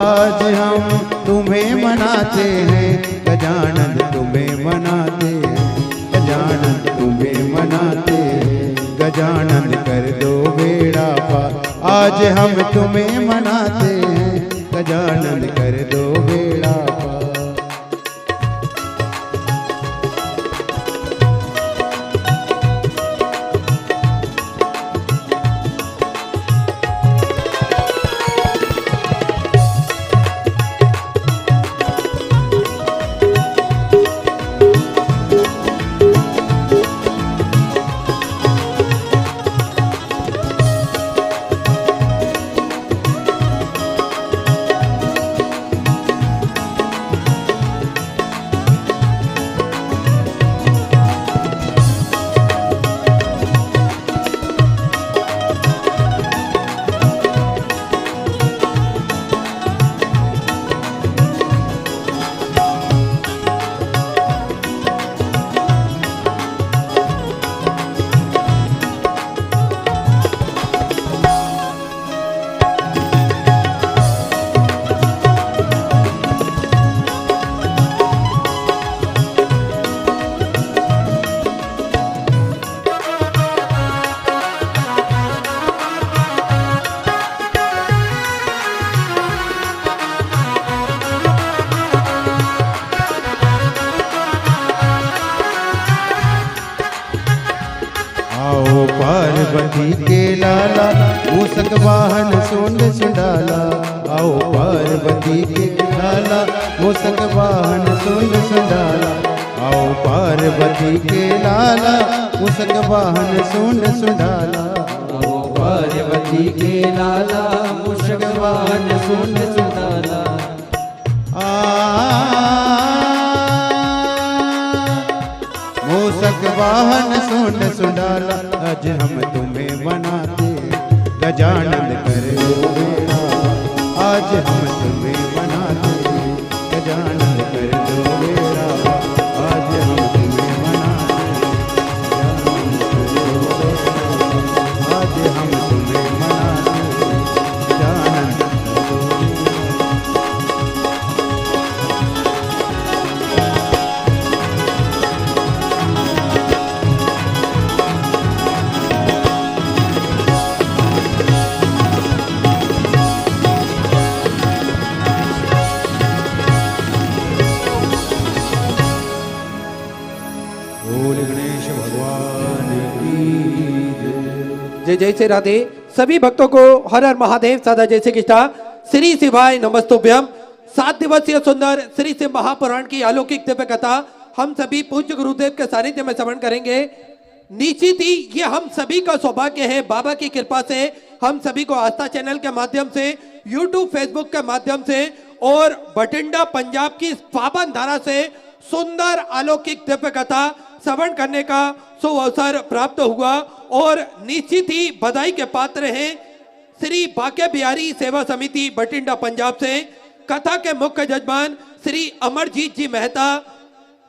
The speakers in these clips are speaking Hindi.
आज हम तुम्हें मनाते हैं गजानन, तुम्हें मनाते हैं गजानन, तुम्हें मनाते हैं गजानन, कर दो बेड़ा पार। आज हम तुम्हें मनाते हैं गजानन, कर दो बेड़ा पार। पार्वती के लाला मूषक वाहन सूंड सुंडाला। आओ पार्वती के लाला मूषक वाहन सूंड सुंडाला। आओ पार्वती के लाला मूषक वाहन सूंड सुंडाला। आओ पार्वती के लाला मूषक वाहन सूंड सुंडाला। मूषक वाहन सूंड सुंडाला। आज हम तुम्हें मनाते गजानन, कर दो बेड़ा। आज हम तुम्हें मनाते गजानन, कर दो बेड़ा। आज हम तुम्हें मनाते गजानन, कर दो बेड़ा। आज हम तुम्हें मनाते गजानन, कर दो बेड़ा। जय जय से राधे। सभी भक्तों को हर हर महादेव, सदा जय श्री कृष्णा, श्री शिवाय नमस्तुभ्यम। 7 दिवसीय सुंदर श्री शिव महापुराण की अलौकिक दिव्य कथा हम सभी पूज्य गुरुदेव के सानिध्य में श्रवण करेंगे। नीची थी ये हम सभी का सौभाग्य है, बाबा की कृपा से हम सभी को आस्था चैनल के माध्यम से, यूट्यूब फेसबुक के माध्यम से और बठिंडा पंजाब की पावन धारा से सुंदर अलौकिक दिव्य कथा श्रवण करने का सुअवसर प्राप्त हुआ। और निश्चित ही बधाई के पात्र हैं श्री बाके बिहारी सेवा समिति बठिंडा पंजाब से। कथा के मुख्य जजमान श्री अमरजीत जी मेहता,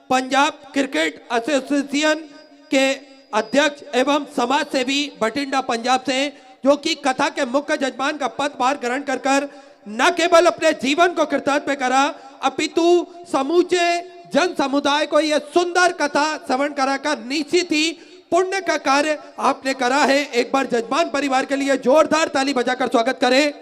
पंजाब क्रिकेट एसोसिएशन के अध्यक्ष एवं समाज सेवी बठिंडा पंजाब से, जो कि कथा के मुख्य जजमान का पदभार ग्रहण कर न केवल अपने जीवन को कृतार्थ करा, अपितु समूचे जन समुदाय को यह सुंदर कथा श्रवण कराकर निश्चित ही पुण्य का कार्य आपने करा है। एक बार जजमान परिवार के लिए जोरदार ताली बजाकर स्वागत करें।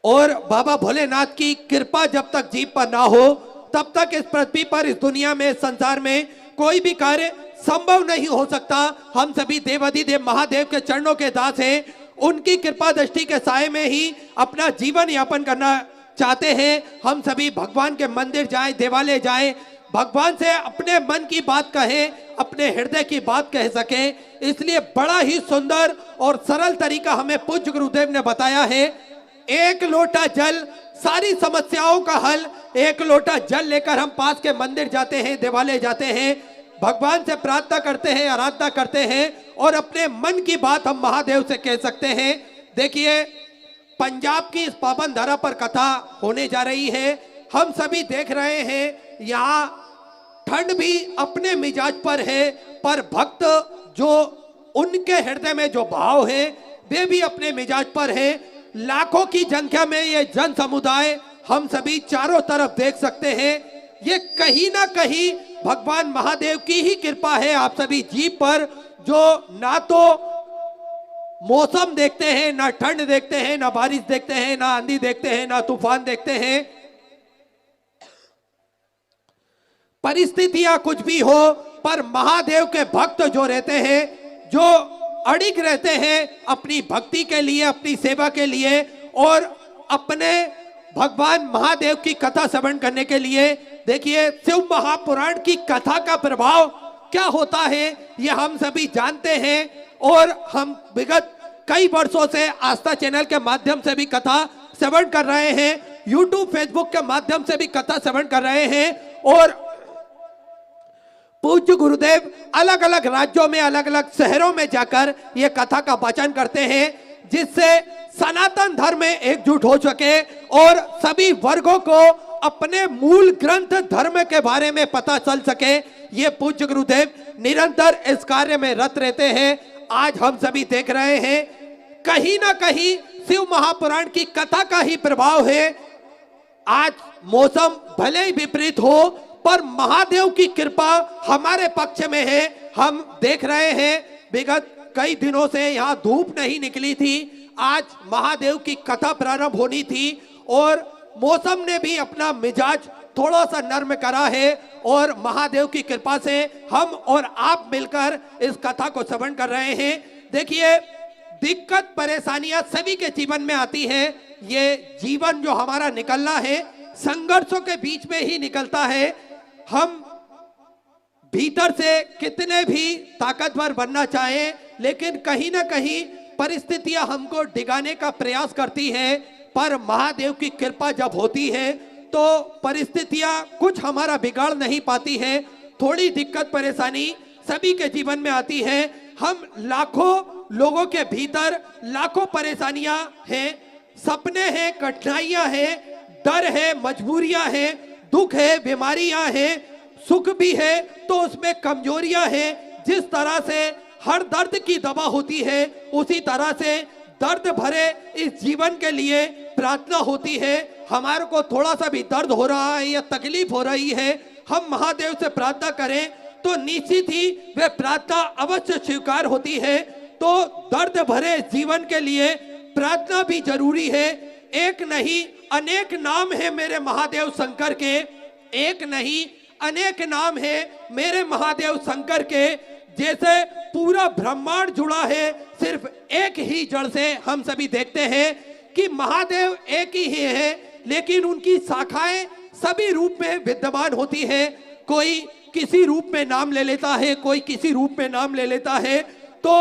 और बाबा भोलेनाथ की कृपा जब तक जीव पर ना हो तब तक इस पृथ्वी पर, इस दुनिया में, संसार में कोई भी कार्य संभव नहीं हो सकता। हम सभी देवाधिदेव महादेव के चरणों के दास हैं, उनकी कृपा दृष्टि के साए में ही अपना जीवन यापन करना चाहते हैं। हम सभी भगवान के मंदिर जाएं, देवालय जाएं, भगवान से अपने मन की बात कहें, अपने हृदय की बात कह सकें। इसलिए बड़ा ही सुंदर और सरल तरीका हमें पूज्य गुरुदेव ने बताया है। एक लोटा जल, सारी समस्याओं का हल। एक लोटा जल लेकर हम पास के मंदिर जाते हैं, देवालय जाते हैं, भगवान से प्रार्थना करते हैं, आराधना करते हैं और अपने मन की बात हम महादेव से कह सकते हैं। देखिए, पंजाब की इस पावन धरा पर कथा होने जा रही है। हम सभी देख रहे हैं यहाँ ठंड भी अपने मिजाज पर है, पर भक्त जो उनके हृदय में जो भाव है वे भी अपने मिजाज पर है। लाखों की संख्या में ये जन समुदाय हम सभी चारों तरफ देख सकते हैं। ये कहीं ना कहीं भगवान महादेव की ही कृपा है आप सभी जीव पर, जो ना तो मौसम देखते हैं, ना ठंड देखते हैं, ना बारिश देखते हैं, ना आंधी देखते हैं, ना तूफान देखते हैं। परिस्थितियां कुछ भी हो, पर महादेव के भक्त जो रहते हैं, जो अड़िग रहते हैं अपनी भक्ति के लिए, अपनी सेवा के लिए और अपने भगवान महादेव की कथा श्रवण करने के लिए। देखिए, शिव महापुराण की कथा का प्रभाव क्या होता है ये हम सभी जानते हैं और हम विगत कई वर्षों से आस्था चैनल के माध्यम से भी कथा श्रवण कर रहे हैं, यूट्यूब फेसबुक के माध्यम से भी कथा श्रवण कर रहे हैं और पूज्य गुरुदेव अलग अलग राज्यों में, अलग अलग शहरों में जाकर ये कथा का वाचन करते हैं, जिससे सनातन धर्म में एकजुट हो सके और सभी वर्गों को अपने मूल ग्रंथ धर्म के बारे में पता चल सके। ये पूज्य गुरुदेव निरंतर इस कार्य में रत रहते हैं। आज हम सभी देख रहे हैं, कहीं ना कहीं शिव महापुराण की कथा का ही प्रभाव है। आज मौसम भले ही विपरीत हो, पर महादेव की कृपा हमारे पक्ष में है। हम देख रहे हैं, विगत कई दिनों से यहाँ धूप नहीं निकली थी, आज महादेव की कथा प्रारंभ होनी थी और मौसम ने भी अपना मिजाज थोड़ा सा नर्म करा है और महादेव की कृपा से हम और आप मिलकर इस कथा को श्रवण कर रहे हैं। देखिए, दिक्कत परेशानियां सभी के जीवन में आती है। ये जीवन जो हमारा निकलना है संघर्षों के बीच में ही निकलता है। हम भीतर से कितने भी ताकतवर बनना चाहें, लेकिन कहीं ना कहीं परिस्थितियां हमको डिगाने का प्रयास करती है, पर महादेव की कृपा जब होती है तो परिस्थितियां कुछ हमारा बिगाड़ नहीं पाती है। थोड़ी दिक्कत परेशानी सभी के जीवन में आती है। हम लाखों लोगों के भीतर लाखों परेशानियां हैं, सपने हैं, कठिनाइयां हैं, डर है, मजबूरियां हैं, दुख है, बीमारियां हैं, सुख भी है तो उसमें कमजोरियां हैं। जिस तरह से हर दर्द की दवा होती है, उसी तरह से दर्द भरे इस जीवन के लिए प्रार्थना होती है। हमारे को थोड़ा सा भी दर्द हो रहा है या तकलीफ हो रही है, हम महादेव से प्रार्थना करें तो निश्चित ही वह प्रार्थना अवश्य स्वीकार होती है। तो दर्द भरे जीवन के लिए प्रार्थना भी जरूरी है। एक नहीं अनेक नाम है मेरे महादेव शंकर के, एक नहीं अनेक नाम है मेरे महादेव शंकर के। जैसे पूरा ब्रह्मांड जुड़ा है सिर्फ एक ही जड़ से। हम सभी देखते हैं कि महादेव एक ही है, लेकिन उनकी शाखाएं सभी रूप में विद्यमान होती है। कोई किसी रूप में नाम ले लेता है, कोई किसी रूप में नाम ले लेता है। तो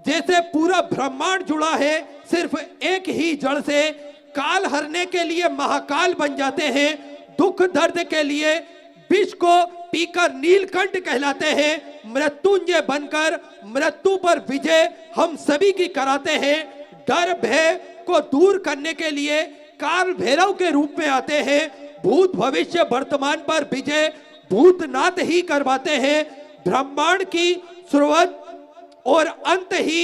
जैसे पूरा ब्रह्मांड जुड़ा है सिर्फ एक ही जड़ से, काल हरने के लिए महाकाल बन जाते हैं, दुख दर्द के लिए विष को पीकर नीलकंठ कहलाते हैं, मृत्युंजय बनकर मृत्यु पर विजय हम सभी की कराते हैं। डर भय को दूर करने के लिए काल भैरव के रूप में आते हैं, भूत भविष्य वर्तमान पर विजय भूतनाथ ही करवाते हैं। ब्रह्मांड की शुरुआत और अंत ही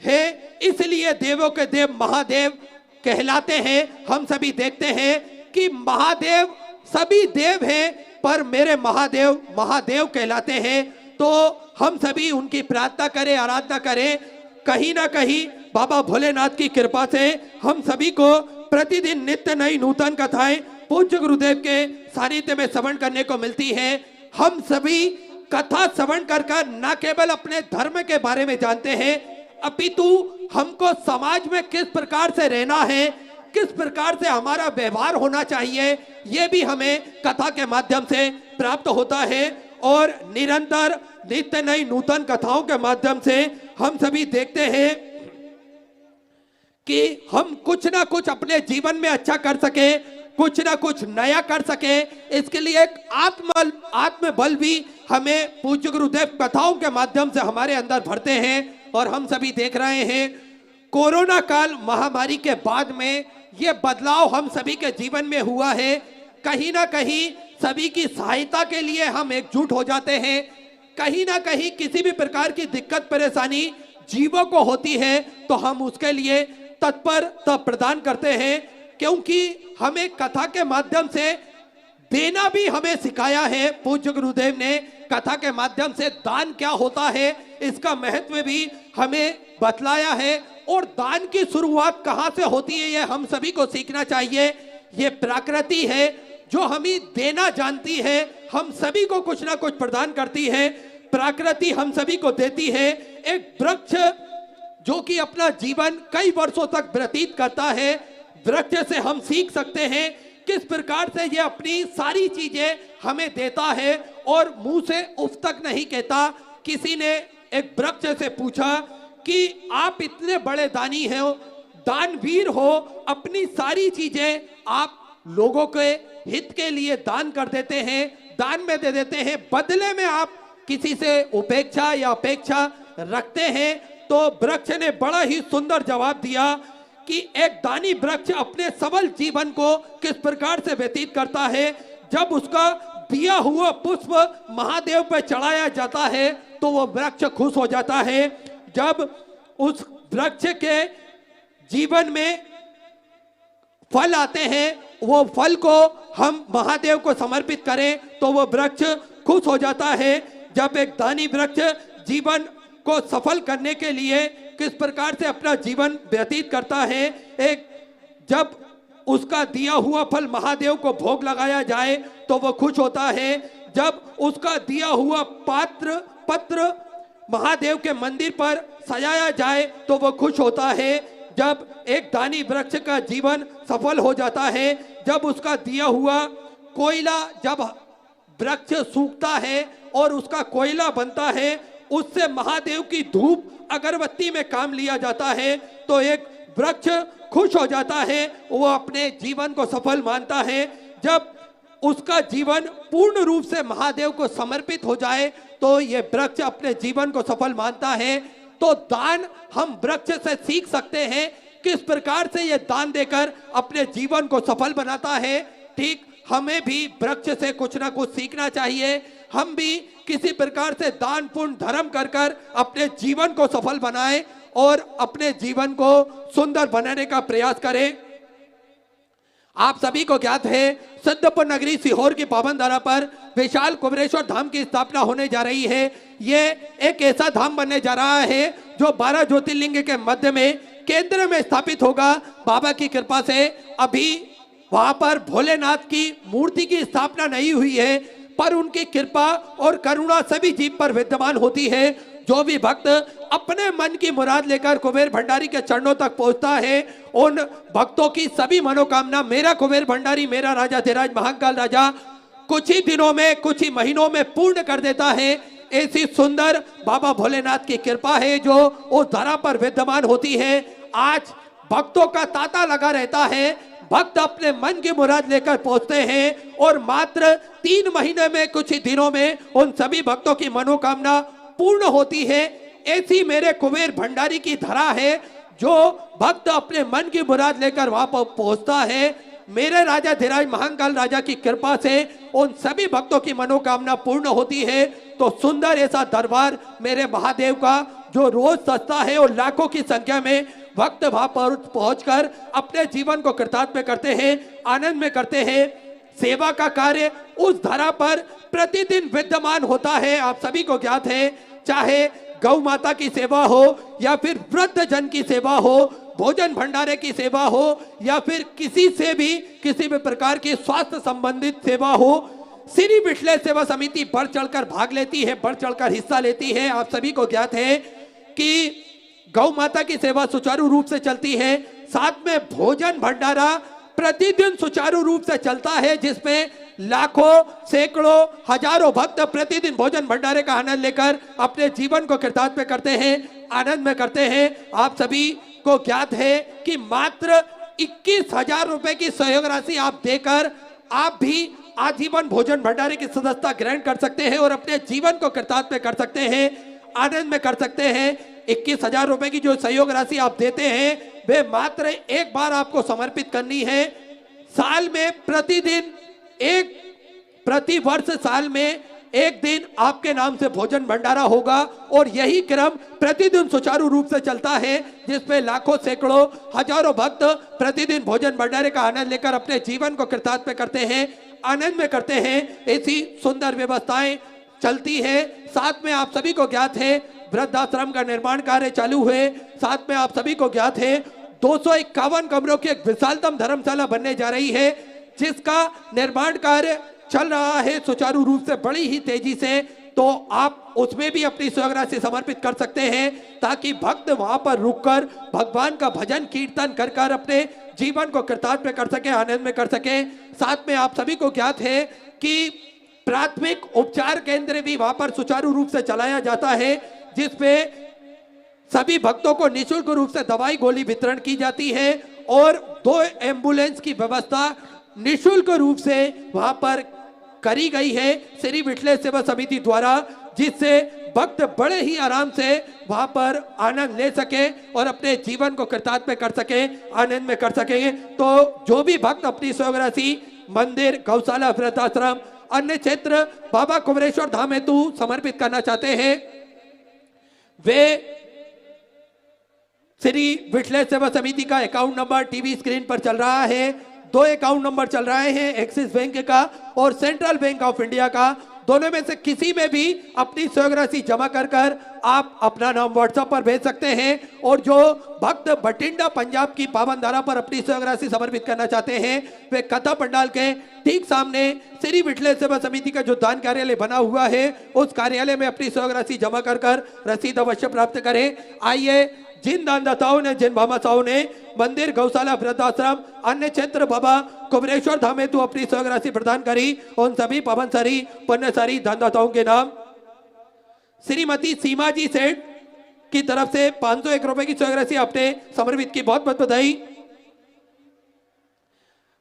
है, इसलिए देवों के देव महादेव कहलाते हैं। हम सभी देखते हैं कि महादेव सभी देव हैं, पर मेरे महादेव महादेव कहलाते हैं। तो हम सभी उनकी प्रार्थना करें, आराधना करें। कहीं ना कहीं बाबा भोलेनाथ की कृपा से हम सभी को प्रतिदिन नित्य नई नूतन कथाएं पूज्य गुरुदेव के सानिध्य में श्रवण करने को मिलती है। हम सभी कथा श्रवण कर न केवल अपने धर्म के बारे में जानते हैं, अपितु हमको समाज में किस प्रकार से रहना है, किस प्रकार से हमारा व्यवहार होना चाहिए, ये भी हमें कथा के माध्यम से प्राप्त होता है। और निरंतर नित्य नई नूतन कथाओं के माध्यम से हम सभी देखते हैं कि हम कुछ ना कुछ अपने जीवन में अच्छा कर सके, कुछ ना कुछ नया कर सके। इसके लिए एक आत्मबल भी हमें पूज्य गुरुदेव कथाओं के माध्यम से हमारे अंदर भरते हैं। और हम सभी देख रहे हैं कोरोना काल महामारी के बाद में ये बदलाव हम सभी के जीवन में हुआ है। कहीं ना कहीं सभी की सहायता के लिए हम एकजुट हो जाते हैं। कहीं ना कहीं किसी भी प्रकार की दिक्कत परेशानी जीवों को होती है तो हम उसके लिए तत्परता प्रदान करते हैं, क्योंकि हमें कथा के माध्यम से देना भी हमें सिखाया है। पूज्य गुरुदेव ने कथा के माध्यम से दान क्या होता है इसका महत्व भी हमें बतलाया है, और दान की शुरुआत कहाँ से होती है ये हम सभी को सीखना चाहिए। ये प्रकृति है जो हमें देना जानती है, हम सभी को कुछ ना कुछ प्रदान करती है। प्रकृति हम सभी को देती है। एक वृक्ष जो कि अपना जीवन कई वर्षों तक व्यतीत करता है, वृक्ष से हम सीख सकते हैं किस प्रकार से ये अपनी सारी चीजें हमें देता है और मुंह से उफ तक नहीं कहता। किसी ने एक वृक्ष से पूछा कि आप इतने बड़े दानी हो, दानवीर हो, अपनी सारी चीजें आप लोगों के हित के लिए दान कर देते हैं, दान में दे देते हैं, बदले में आप किसी से उपेक्षा या अपेक्षा रखते हैं। तो वृक्ष ने बड़ा ही सुंदर जवाब दिया कि एक दानी वृक्ष अपने सबल जीवन को किस प्रकार से व्यतीत करता है। जब उसका दिया हुआ पुष्प महादेव पर चढ़ाया जाता है तो वो वृक्ष खुश हो जाता है। जब उस वृक्ष के जीवन में फल आते हैं, वो फल को हम महादेव को समर्पित करें तो वो वृक्ष खुश हो जाता है। जब एक दानी वृक्ष जीवन को सफल करने के लिए किस प्रकार से अपना जीवन व्यतीत करता है, एक जब उसका दिया हुआ फल महादेव को भोग लगाया जाए तो वो खुश होता है। जब उसका दिया हुआ पत्र महादेव के मंदिर पर सजाया जाए तो वो खुश होता है। जब एक दानी वृक्ष का जीवन सफल हो जाता है, जब उसका दिया हुआ कोयला, जब वृक्ष सूखता है और उसका कोयला बनता है, उससे महादेव की धूप अगरबत्ती में काम लिया जाता है, तो एक वृक्ष खुश हो जाता है, वो अपने जीवन को सफल मानता है। जब उसका जीवन पूर्ण रूप से महादेव को समर्पित हो जाए तो ये वृक्ष अपने जीवन को सफल मानता है। तो दान हम वृक्ष से सीख सकते हैं किस प्रकार से ये दान देकर अपने जीवन को सफल बनाता है। ठीक हमें भी वृक्ष से कुछ ना कुछ सीखना चाहिए। हम भी किसी प्रकार से दान पुण्य धर्म कर कर अपने जीवन को सफल बनाएं और अपने जीवन को सुंदर बनाने का प्रयास करें। आप सभी को ज्ञात है सिद्धपुर नगरी सीहोर की पावन धरा पर विशाल कुबेरेश्वर धाम की स्थापना होने जा रही है। ये एक ऐसा धाम बनने जा रहा है जो 12 ज्योतिर्लिंग के मध्य में केंद्र में स्थापित होगा। बाबा की कृपा से अभी वहां पर भोलेनाथ की मूर्ति की स्थापना नहीं हुई है, पर उनकी कृपा और करुणा सभी जीव पर विद्यमान होती है। जो भी भक्त अपने मन की मुराद लेकर कुबेर भंडारी के चरणों तक पहुंचता है, उन भक्तों की सभी मनोकामना मेरा कुबेर भंडारी, मेरा राजा धीराज महाकाल राजा कुछ ही दिनों में, कुछ ही महीनों में पूर्ण कर देता है। ऐसी सुंदर बाबा भोलेनाथ की कृपा है जो उस धरा पर विद्यमान होती है। आज भक्तों का तांता लगा रहता है, भक्त अपने मन की मुराद लेकर पहुंचते हैं और मात्र 3 महीने में, कुछ ही दिनों में उन सभी भक्तों की मनोकामना पूर्ण होती है। ऐसी मेरे कुबेर भंडारी की धरा है जो भक्त अपने मन की मुराद लेकर वहां पर पहुंचता है। मेरे राजा धीराज महाकाल राजा की कृपा से उन सभी भक्तों की मनोकामना पूर्ण होती है। तो सुंदर ऐसा दरबार मेरे महादेव का जो रोज सजता है और लाखों की संख्या में भक्त वहां पर पहुंचकर अपने जीवन को कृतार्थ में करते हैं, आनंद में करते हैं। सेवा का कार्य उस धरा पर प्रतिदिन विद्यमान होता है। आप सभी को ज्ञात है, चाहे गौ माता की सेवा हो या फिर वृद्ध जन की सेवा हो, भोजन भंडारे की सेवा हो या फिर किसी भी प्रकार की स्वास्थ्य संबंधित सेवा हो, श्री विश्लेष सेवा समिति बढ़ चढ़कर भाग लेती है, बढ़ चढ़कर हिस्सा लेती है। आप सभी को ज्ञात है कि गौ माता की सेवा सुचारू रूप से चलती है, साथ में भोजन भंडारा प्रतिदिन सुचारू रूप से चलता है, जिसमें लाखों, सैकड़ों, हजारों भक्त प्रतिदिन भोजन भंडारे का आनंद लेकर अपने जीवन को कृतार्थ में करते हैं, आनंद में करते हैं। आप सभी को ज्ञात है कि मात्र 21,000 रुपए की सहयोग राशि आप देकर आप भी आजीवन भोजन भंडारे की सदस्यता ग्रहण कर सकते हैं और अपने जीवन को कृतार्थ में कर सकते हैं, आनंद में कर सकते हैं। 21,000 रुपए की जो सहयोग राशि आप देते हैं वे मात्र एक बार आपको समर्पित करनी है। साल में प्रतिदिन प्रतिवर्ष साल में एक दिन आपके नाम से भोजन भंडारा होगा और यही क्रम प्रतिदिन सुचारू रूप से चलता है, जिसमें लाखों सैकड़ों हजारों भक्त प्रतिदिन भोजन भंडारे का आनंद लेकर अपने जीवन को कृतार्थ करते हैं, आनंद में करते हैं। ऐसी सुंदर व्यवस्थाएं चलती है। साथ में आप सभी को ज्ञात है वृद्धाश्रम का निर्माण कार्य चालू हुए। साथ में आप सभी को ज्ञात है 251 कमरों की एक विशालतम धर्मशाला बनने जा रही है, जिसका निर्माण कार्य चल रहा है सुचारू रूप से बड़ी ही तेजी से। तो आप उसमें भी अपनी स्वराशि समर्पित कर सकते हैं, ताकि भक्त वहां पर रुककर भगवान का भजन कीर्तन कर कर अपने जीवन को कृतार्थ में कर सके, आनंद में कर सके। साथ में आप सभी को ज्ञात है कि प्राथमिक उपचार केंद्र भी वहां पर सुचारू रूप से चलाया जाता है, जिसमें सभी भक्तों को निःशुल्क रूप से दवाई गोली वितरण की जाती है और 2 एम्बुलेंस की व्यवस्था निःशुल्क रूप से वहां पर करी गई है श्री विठले सेवा समिति द्वारा, जिससे भक्त बड़े ही आराम से वहां पर आनंद ले सके और अपने जीवन को कृतार्थ में कर सके, आनंद में कर सके। तो जो भी भक्त अपनी स्वराशि मंदिर, गौशाला, वृद्धाश्रम, अन्य क्षेत्र बाबा कुमरेश्वर धाम हेतु समर्पित करना चाहते हैं, वे श्री विठले सेवा समिति का अकाउंट नंबर टीवी स्क्रीन पर चल रहा है। 2 अकाउंट नंबर चल रहे हैं, एक्सिस बैंक का और सेंट्रल बैंक ऑफ इंडिया का। दोनों में से किसी में भी अपनी स्वराशि जमा कर कर आप अपना नाम व्हाट्सएप पर भेज सकते हैं। और जो भक्त बठिंडा पंजाब की पावन धारा पर अपनी स्वराशि समर्पित करना चाहते हैं, वे कथा पंडाल के ठीक सामने श्री विठले सेवा समिति का जो दान कार्यालय बना हुआ है, उस कार्यालय में अपनी स्वराशि जमा कर कर रसीद अवश्य प्राप्त करें। आइए, जिन दानदाताओं ने, जिन भामाशाहों ने मंदिर, गौशाला, वृद्धाश्रम, अन्य क्षेत्र बाबा कुमरेश्वर धाम हेतु अपनी स्वराशि प्रदान करी, उन सभी पवनसारी पुण्यसारी दानदाताओं के नाम श्रीमती सीमा जी सेठ की तरफ से 501 रुपए की स्वराशि आपने समर्पित की, बहुत बहुत बधाई।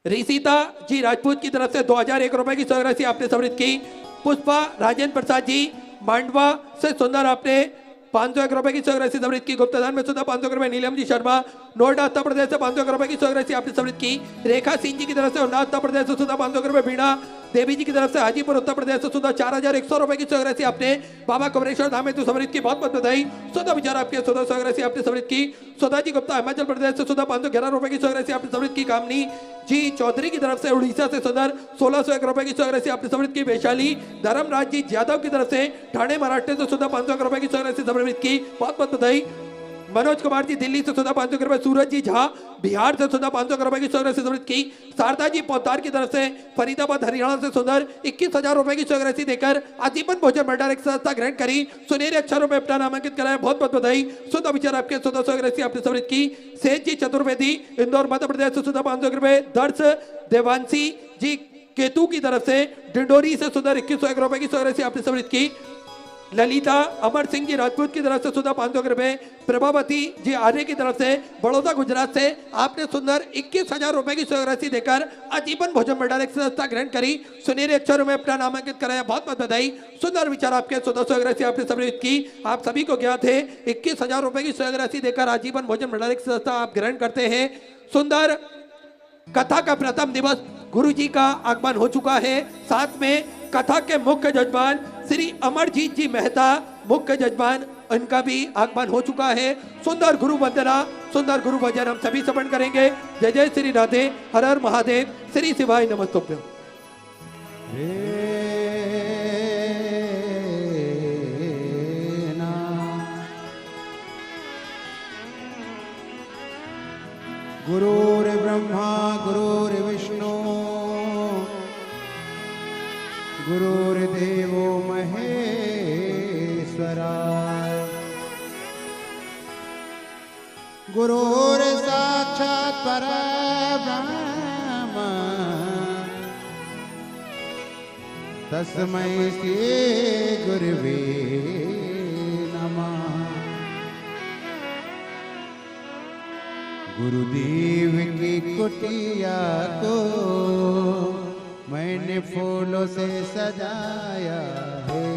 रिसीता जी राजपूत की तरफ से 2001 रुपए की स्वराशि आपने समर्पित की। पुष्पा राजेंद्र प्रसाद जी मांडवा से सुंदर आपने 501 रुपए की स्वराशि समर्पित की। गुप्तदान में सुधा 500 रुपए। नीलम जी शर्मा नोएडा उत्तर प्रदेश से 500 रुपए की स्वराशि आपने समर्पित की। रेखा सिंह जी की तरफ से उन्नाव उत्तर प्रदेश से सुधा 500 रुपए। बीणा देवी जी की तरफ से हाजीपुर उत्तर प्रदेश से सुधा 4100 रुपए की स्वराशि आपने बाबा कुमरेश्वर धाम हेतु समर्पित की, बहुत बहुत बधाई। सुधा विचार आपके सुधा स्वराशि आपने समर्पित की। सुधा जी गुप्ता हिमाचल प्रदेश से सुधा 511 रुपए की स्वराशि आपने समर्पित की। कामनी जी चौधरी की तरफ से उड़ीसा से सुंदर 1601 रुपए की स्वराशि आपने समर्पित की। वैशाली धर्मराज जी यादव की तरफ से ठाणे महाराष्ट्र से सुधा 500 रुपए की स्वराशि समर्पित की, बहुत बहुत बधाई। मनोज कुमार जी दिल्ली से सुधा 500 रुपए। सूरज जी झा बिहार से सुधा 500 रुपए की स्वराशि समर्पित की। शारदा जी पोतार की तरफ से फरीदाबाद हरियाणा से सुंदर 21,000 रुपए की स्वराशि देकर आजीवन भोजन भंडार की संस्था ग्रहण करी, सुनहरे अक्षरों में अपना नामांकित कराया, बहुत बहुत बधाई। सुधा विचार आपके सुधा स्वराशि आपने समर्पित की। सेठ जी चतुर्वेदी इंदौर मध्य प्रदेश से सुधा 500 रुपए। दर्श देवांशी जी केतु की तरफ से डिंडोरी से सुंदर 2101 रुपए की स्वराशि आपने समर्पित की। ललिता अमर सिंह जी राजपूत की तरफ से सुधा 500 रुपए। प्रभावती जी आर्य की तरफ से बड़ौदा गुजरात से आपने सुंदर 21,000 रुपए की स्वराशि देकर आजीवन भोजन भंडार की संस्था ग्रहण करी, सुनहरे अक्षरों में अपना नामांकित कराया, बहुत बहुत बधाई। सुंदर विचार आपके सुधा स्वराशि आपने समर्पित की। आप सभी को ज्ञात है 21,000 रुपए की स्वराशि देकर आजीवन भोजन भंडार की संस्था आप ग्रहण करते हैं। सुंदर कथा का प्रथम दिवस गुरु जी का आगमन हो चुका है। साथ में कथा के मुख्य जजमान श्री अमरजीत जी मेहता मुख्य जजमान, इनका भी आगमन हो चुका है। सुंदर गुरु वंदना, सुंदर गुरु भजन हम सभी समर्पण करेंगे। जय जय श्री राधे, हर हर महादेव, श्री शिवाय नमस्तुभ्यं। गुरुर्ब्रह्मा गुरुर्विष्णु गुरुर्देवो महेश्वरा गुरुर्साक्षात् परब्रह्म तस्मै श्री गुरुवे नमः। गुरुदेव की कुटिया को मैंने फूलों से सजाया है।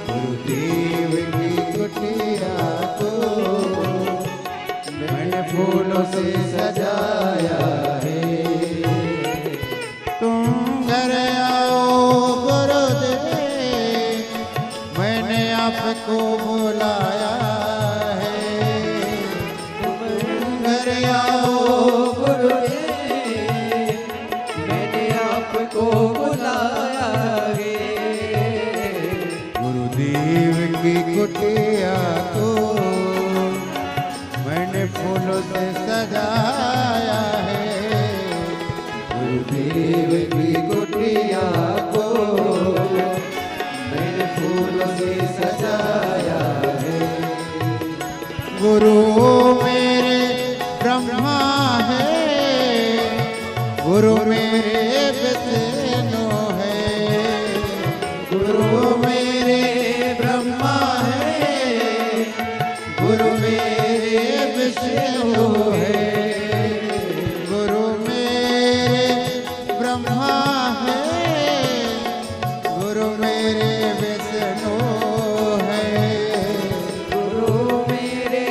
गुरुदेव की कुटिया को मैंने फूलों से सजाया है। तुम घर आओ गुरुदेव कुटिया को मैंने फूलों से सजाया है। गुरुदेव की कुटिया को मैंने फूलों से सजाया है। गुरु मेरे ब्रह्मा है, गुरु मेरे विष्णु है। गुरु मेरे ब्रह्मा है, गुरु मेरे विष्णु है। गुरु मेरे ब्रह्मा है, गुरु मेरे विष्णु है। गुरु मेरे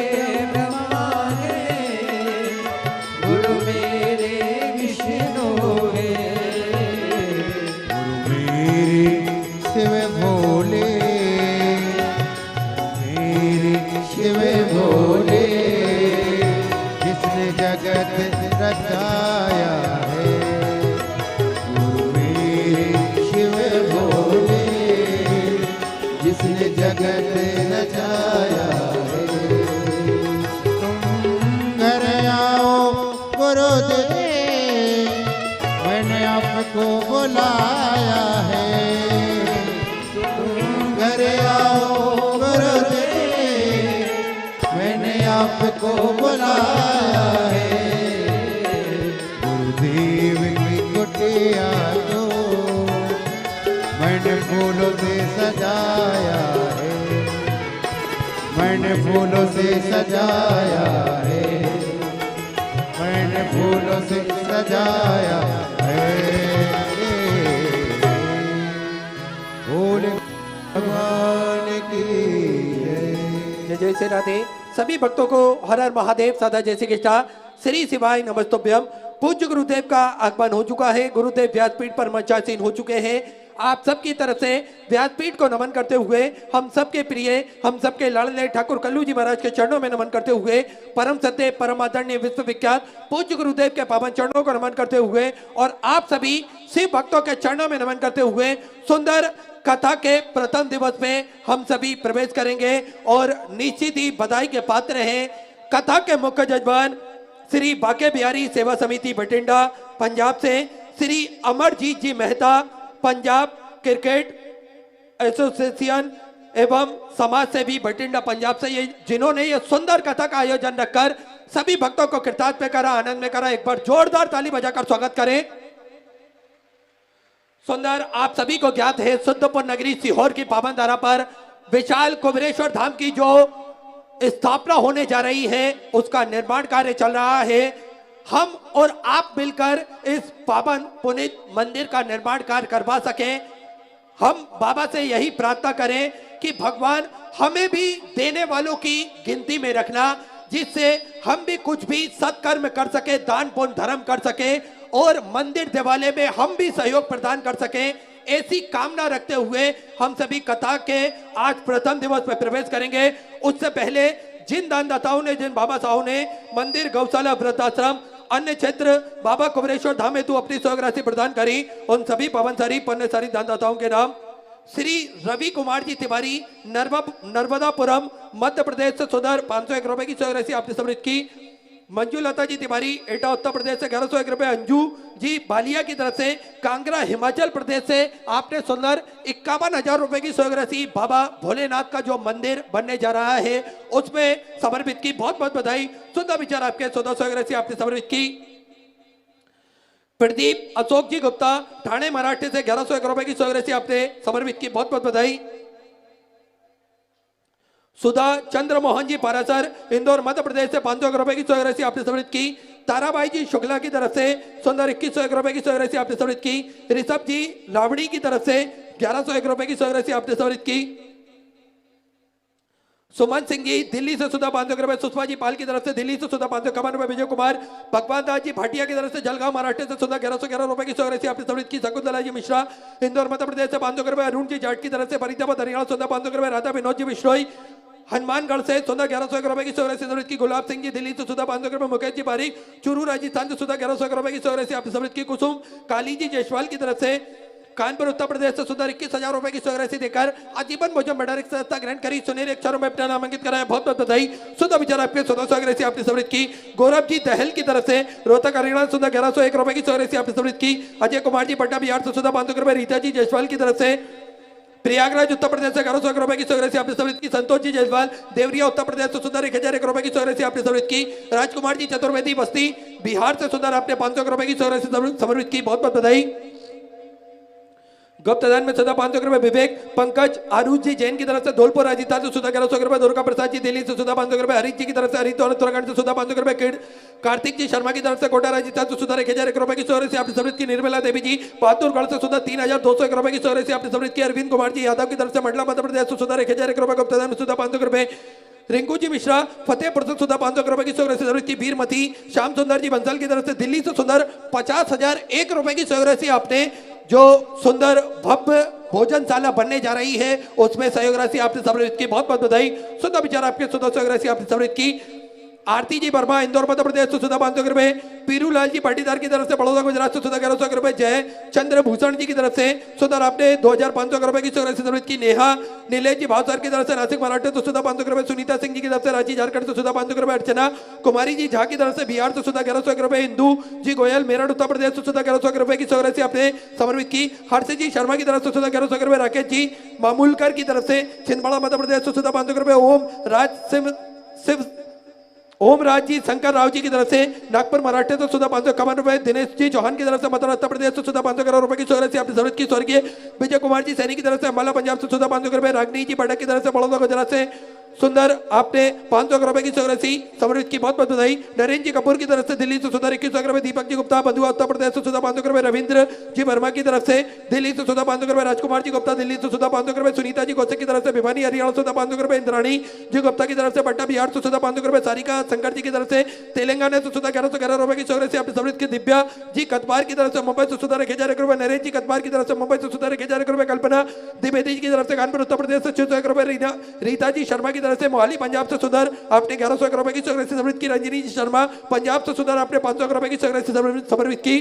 ब्रह्मा है, गुरु मेरे विष्णु है। गुरु मेरे शिव भोले, मेरे शिव भोले, जिसने जगत रचाया है। गुरु मेरे शिव भोले, जिसने जगत रचाया है। तुम घर आओ गुरुदेव, मैंने आपको बुलाया है। तुम घर आओ गुरुदेव, मैंने आपको बुलाया है। गुरुदेव की कुटिया को मैंने फूलों से सजाया है। मैंने फूलों से सजाया है। मैंने फूलों से सजाया है। भोले भगवान की जय। जय जय श्री राधे। सभी भक्तों को हर हर महादेव सदा जय श्री कृष्णा। श्री शिवाय नमस्तुभ्यम। पूज्य गुरुदेव का आगमन हो चुका है। गुरुदेव व्यासपीठ पर मंचासीन हो चुके हैं। आप सबकी तरफ से व्यासपीठ को नमन करते हुए हम सबके प्रिय, हम सबके लाडले ठाकुर कल्लू जी महाराज के चरणों में नमन करते हुए परम सत्य परम आदरणीय विश्वविख्यात पूज्य गुरुदेव के पावन चरणों को नमन करते हुए और आप सभी शिव भक्तों के चरणों में नमन करते हुए सुंदर कथा के प्रथम दिवस में हम सभी प्रवेश करेंगे और निश्चित ही बधाई के पात्र हैं कथा के मुख्य जजमान श्री बाके बिहारी सेवा समिति बठिंडा पंजाब से, श्री अमरजीत जी मेहता पंजाब क्रिकेट एसोसिएशन एवं समाज सेवी बठिंडा पंजाब से, ये जिन्होंने ये सुंदर कथा का आयोजन रखकर सभी भक्तों को कृतार्थ में करा, आनंद में करा। एक बार जोरदार ताली बजाकर स्वागत करें। सुंदर आप सभी को ज्ञात है शुद्धपुर नगरी सीहोर की पावन धारा पर विशाल कुबेरेश्वर धाम की जो स्थापना होने जा रही है उसका निर्माण कार्य चल रहा है। हम और आप मिलकर इस पावन पुनीत मंदिर का निर्माण कार्य करवा सकें। हम बाबा से यही प्रार्थना करें कि भगवान हमें भी देने वालों की गिनती में रखना, जिससे हम भी कुछ भी सत्कर्म कर सके, दान पुण्य धर्म कर सके और मंदिर दिवाले में हम भी सहयोग प्रदान कर सकें। ऐसी कामना रखते हुए हम सभी कथा के आज प्रथम दिवस में प्रवेश करेंगे। उससे पहले जिन दानदाताओं ने, जिन बाबा साहब ने मंदिर, गौशाला, वृद्धाश्रम, अन्य क्षेत्र बाबा कुबेरेश्वर धाम हेतु अपनी सहयोग राशि प्रदान करी, उन सभी पवनसारी पुण्यसारी दानदाताओं के नाम श्री रवि कुमार जी तिवारी नर्मदापुरम मध्य प्रदेश से सुधर 501 रुपए की सहयोग राशि आपने समृद्ध की। मंजू लता जी तिवारी एटा उत्तर प्रदेश से 1101 रुपए। अंजू जी बालिया की तरफ से कांगड़ा हिमाचल प्रदेश से आपने सुंदर 51,000 रुपए की सहयोग राशि बाबा भोलेनाथ का जो मंदिर बनने जा रहा है उसमें समर्पित की। बहुत बहुत बधाई। सुंदर विचार आपके, सुंदर सहयोग राशि आपने समर्पित की। प्रदीप अशोक जी गुप्ता ठाणे महाराष्ट्र से 1101 रुपए की सहयोग राशि आपने समर्पित की। बहुत बहुत बधाई। सुधा चंद्र मोहन जी पारासर इंदौर मध्य प्रदेश से 500 रुपए की सहयोग राशि आपने समर्पित की। ताराबाई जी शुक्ला की तरफ से सुंदर 2101 रुपए की सहयोग राशि आपने समर्पित की। ऋषभ जी लावड़ी की तरफ से 1101 रुपए की सहयोग राशि आपने समर्पित की। सुमन सिंह जी दिल्ली से सुधा 500 रुपए। सुषमा जी पाल की तरफ से दिल्ली से सुधा 551 रुपए। विजय कुमार भगवान दास जी भाटिया की तरफ से जलगांव महाराष्ट्र से सुधा 1111 रुपए की सहयोग राशि आपने समर्पित की। शकुंतला जी मिश्रा इंदौर मध्य प्रदेश से 500 रुपए। अरुण जी जाट की तरफ से फरीदाबाद हरियाणा सुधा 500 रुपए। राधा विनोद जी बिश्नोई हनुमानगढ़ से सुधा 1101 रुपए की सहयोग राशि समर्पित की। गुलाब सिंह जी दिल्ली से सुधा 500 रुपए। मुकेश जी पारिक चूरू राजस्थान से सुधा 1101 रुपए की सहयोग राशि आपने समर्पित की। कुसुम काली जी जयसवाल की तरफ से कानपुर उत्तर प्रदेश से सुंदर 21,000 रुपए की स्वराशि देकर आजीवन भोजन भंडार की संस्था ग्रहण करी सुनहरे अक्षरों में अपना नामांकित कराया। बहुत बहुत बधाई। सुधा विचार आपके 1400 आपने समृद्ध की। गौरव जी दहल की तरफ से रोहतक हरियाणा सुधा 1101 रुपए की स्वराशि आपने समृद्ध की। अजय कुमार जी पटना बिहार से सुधा 500 रुपए। रीता जी जयसवाल की तरफ से प्रयागराज उत्तर प्रदेश से 1100 रुपए की स्वराशि आपने समृद्ध की। संतोष जी जयसवाल देवरिया उत्तर प्रदेश से सुंदर 1001 रुपए की स्वराशि आपने समृद्ध की। राजकुमार जी चतुर्वेदी बस्ती बिहार से सुंदर आपने 500 रुपए की स्वराशि समृद्ध की। बहुत बहुत बधाई। गुप्तदान में सुधा 500 रुपए। विवेक पंकज आरूज जी जैन की तरफ से धौलपुर राजस्थान से सुधा 1100 रुपए। दुर्गा प्रसाद जी दिल्ली से सुधा 500 रुपए। हरीश जी की तरफ से हरिद्वार उत्तराखंड से सुधा 500 रुपए। कार्तिक जी शर्मा की तरफ से कोटा राजस्थान से सुधा 1001 रुपए की स्वराशि आपने समृद्ध की। निर्मला देवी जी बहादुरगढ़ से सुधा 3201 रुपए की स्वराशि आपने समृद्ध की। अरविंद कुमार जी यादव की तरफ से मंडला मध्य प्रदेश से सुधा 1001 रुपए। गुप्तदान में सुधा 500 रुपए। रिंकू जी मिश्रा फतेहपुर से सुधा 500 रुपए की स्वराशि समृद्ध की। बीरमती श्याम सुंदर जी बंसल की तरफ से दिल्ली से सुंदर 50,001 रुपए की स्वराशि आपने जो सुंदर भव्य भोजनशाला बनने जा रही है उसमें सहयोग राशि आपने समृद्ध की। बहुत बहुत बधाई। सुधा विचार आपके 1400 राशि आपने समृद्ध की। आरती जी वर्मा इंदौर मध्य प्रदेश से सुधा 500 रुपए। पीरूलाल जी पाटीदार की तरफ से बड़ौदा गुजरात से सुधा 1100 रुपए। जय चंद्रभूषण जी की तरफ से सुधा आपने 2500 रुपए की स्वराशि समृद्ध की। नेहा नीलेश जी भावसर की तरफ से नासिक महाराष्ट्र से सुधा 500 रुपए। सुनीता सिंह जी की तरफ से रांची झारखंड से सुधा 500 रुपए। अर्चना कुमारी जी झा की तरफ से बिहार से सुधा 1100 रुपए। इंदू जी गोयल मेरठ उत्तर प्रदेश से सुधा 1100 रुपए की स्वराशि आपने समर्पित की। हर्ष जी शर्मा की तरफ से सुधा 1100 रुपए। राकेश जी मामूलकर की तरफ से छिंदवाड़ा मध्य प्रदेश से सुधा 500 रुपए। ओम राज जी शंकर राव जी की तरफ से नागपुर महाराष्ट्र से सुधा 551 रुपए। दिनेश जी चौहान की तरफ से मथुरा उत्तर प्रदेश से सुधा 500 करोड़ रुपए की स्वराशि आपने समृद्ध की। स्वर्गीय विजय कुमार जी सैनी की तरफ से अम्बाला पंजाब से सुधा 500 रुपए। रागनी जी पटक की तरफ से बड़ौदा गुजरात से सुंदर आपने 500 रुपए की स्वराशि समृद्ध की। बहुत बहुत बधाई। नरेंद्र जी कपूर की तरफ से दिल्ली से सुधा 21 रुपए। दीपक जी गुप्ता बंधुआ उत्तर प्रदेश से सुधा 500 रुपए। रविंद्र जी वर्मा की तरफ से दिल्ली से सुधा 500 रुपए। राजकुमार जी गुप्ता दिल्ली से सुधा 500 रुपए। सुनीता जी कौशिक की तरफ से भिवानी हरियाणा सुधा 500 रुपए। इंद्राणी जी गुप्ता की तरफ से पटना बिहार से सुधा 500 रुपए। सारिका शंकर जी की तरफ से तेलंगाना से सुधा 1111 रुपए की स्वराशि आपने समृद्ध की। दिव्या जी कतवार की तरफ से मुंबई से सुधा 1001 रुपए। नरेश जी कतवार की तरफ से मुंबई से सुधा 1001 रुपए। कल्पना द्विवेदी जी की तरफ से कानपुर उत्तर प्रदेश से 600 रुपए। रीता जी शर्मा की तरफ से मोहाली पंजाब से सुधर आपने 1100 रुपए की स्वराशि समृद्ध की। रंजनी जी शर्मा पंजाब से सुधर आपने 500 रुपए की स्वराशि समर्पित की।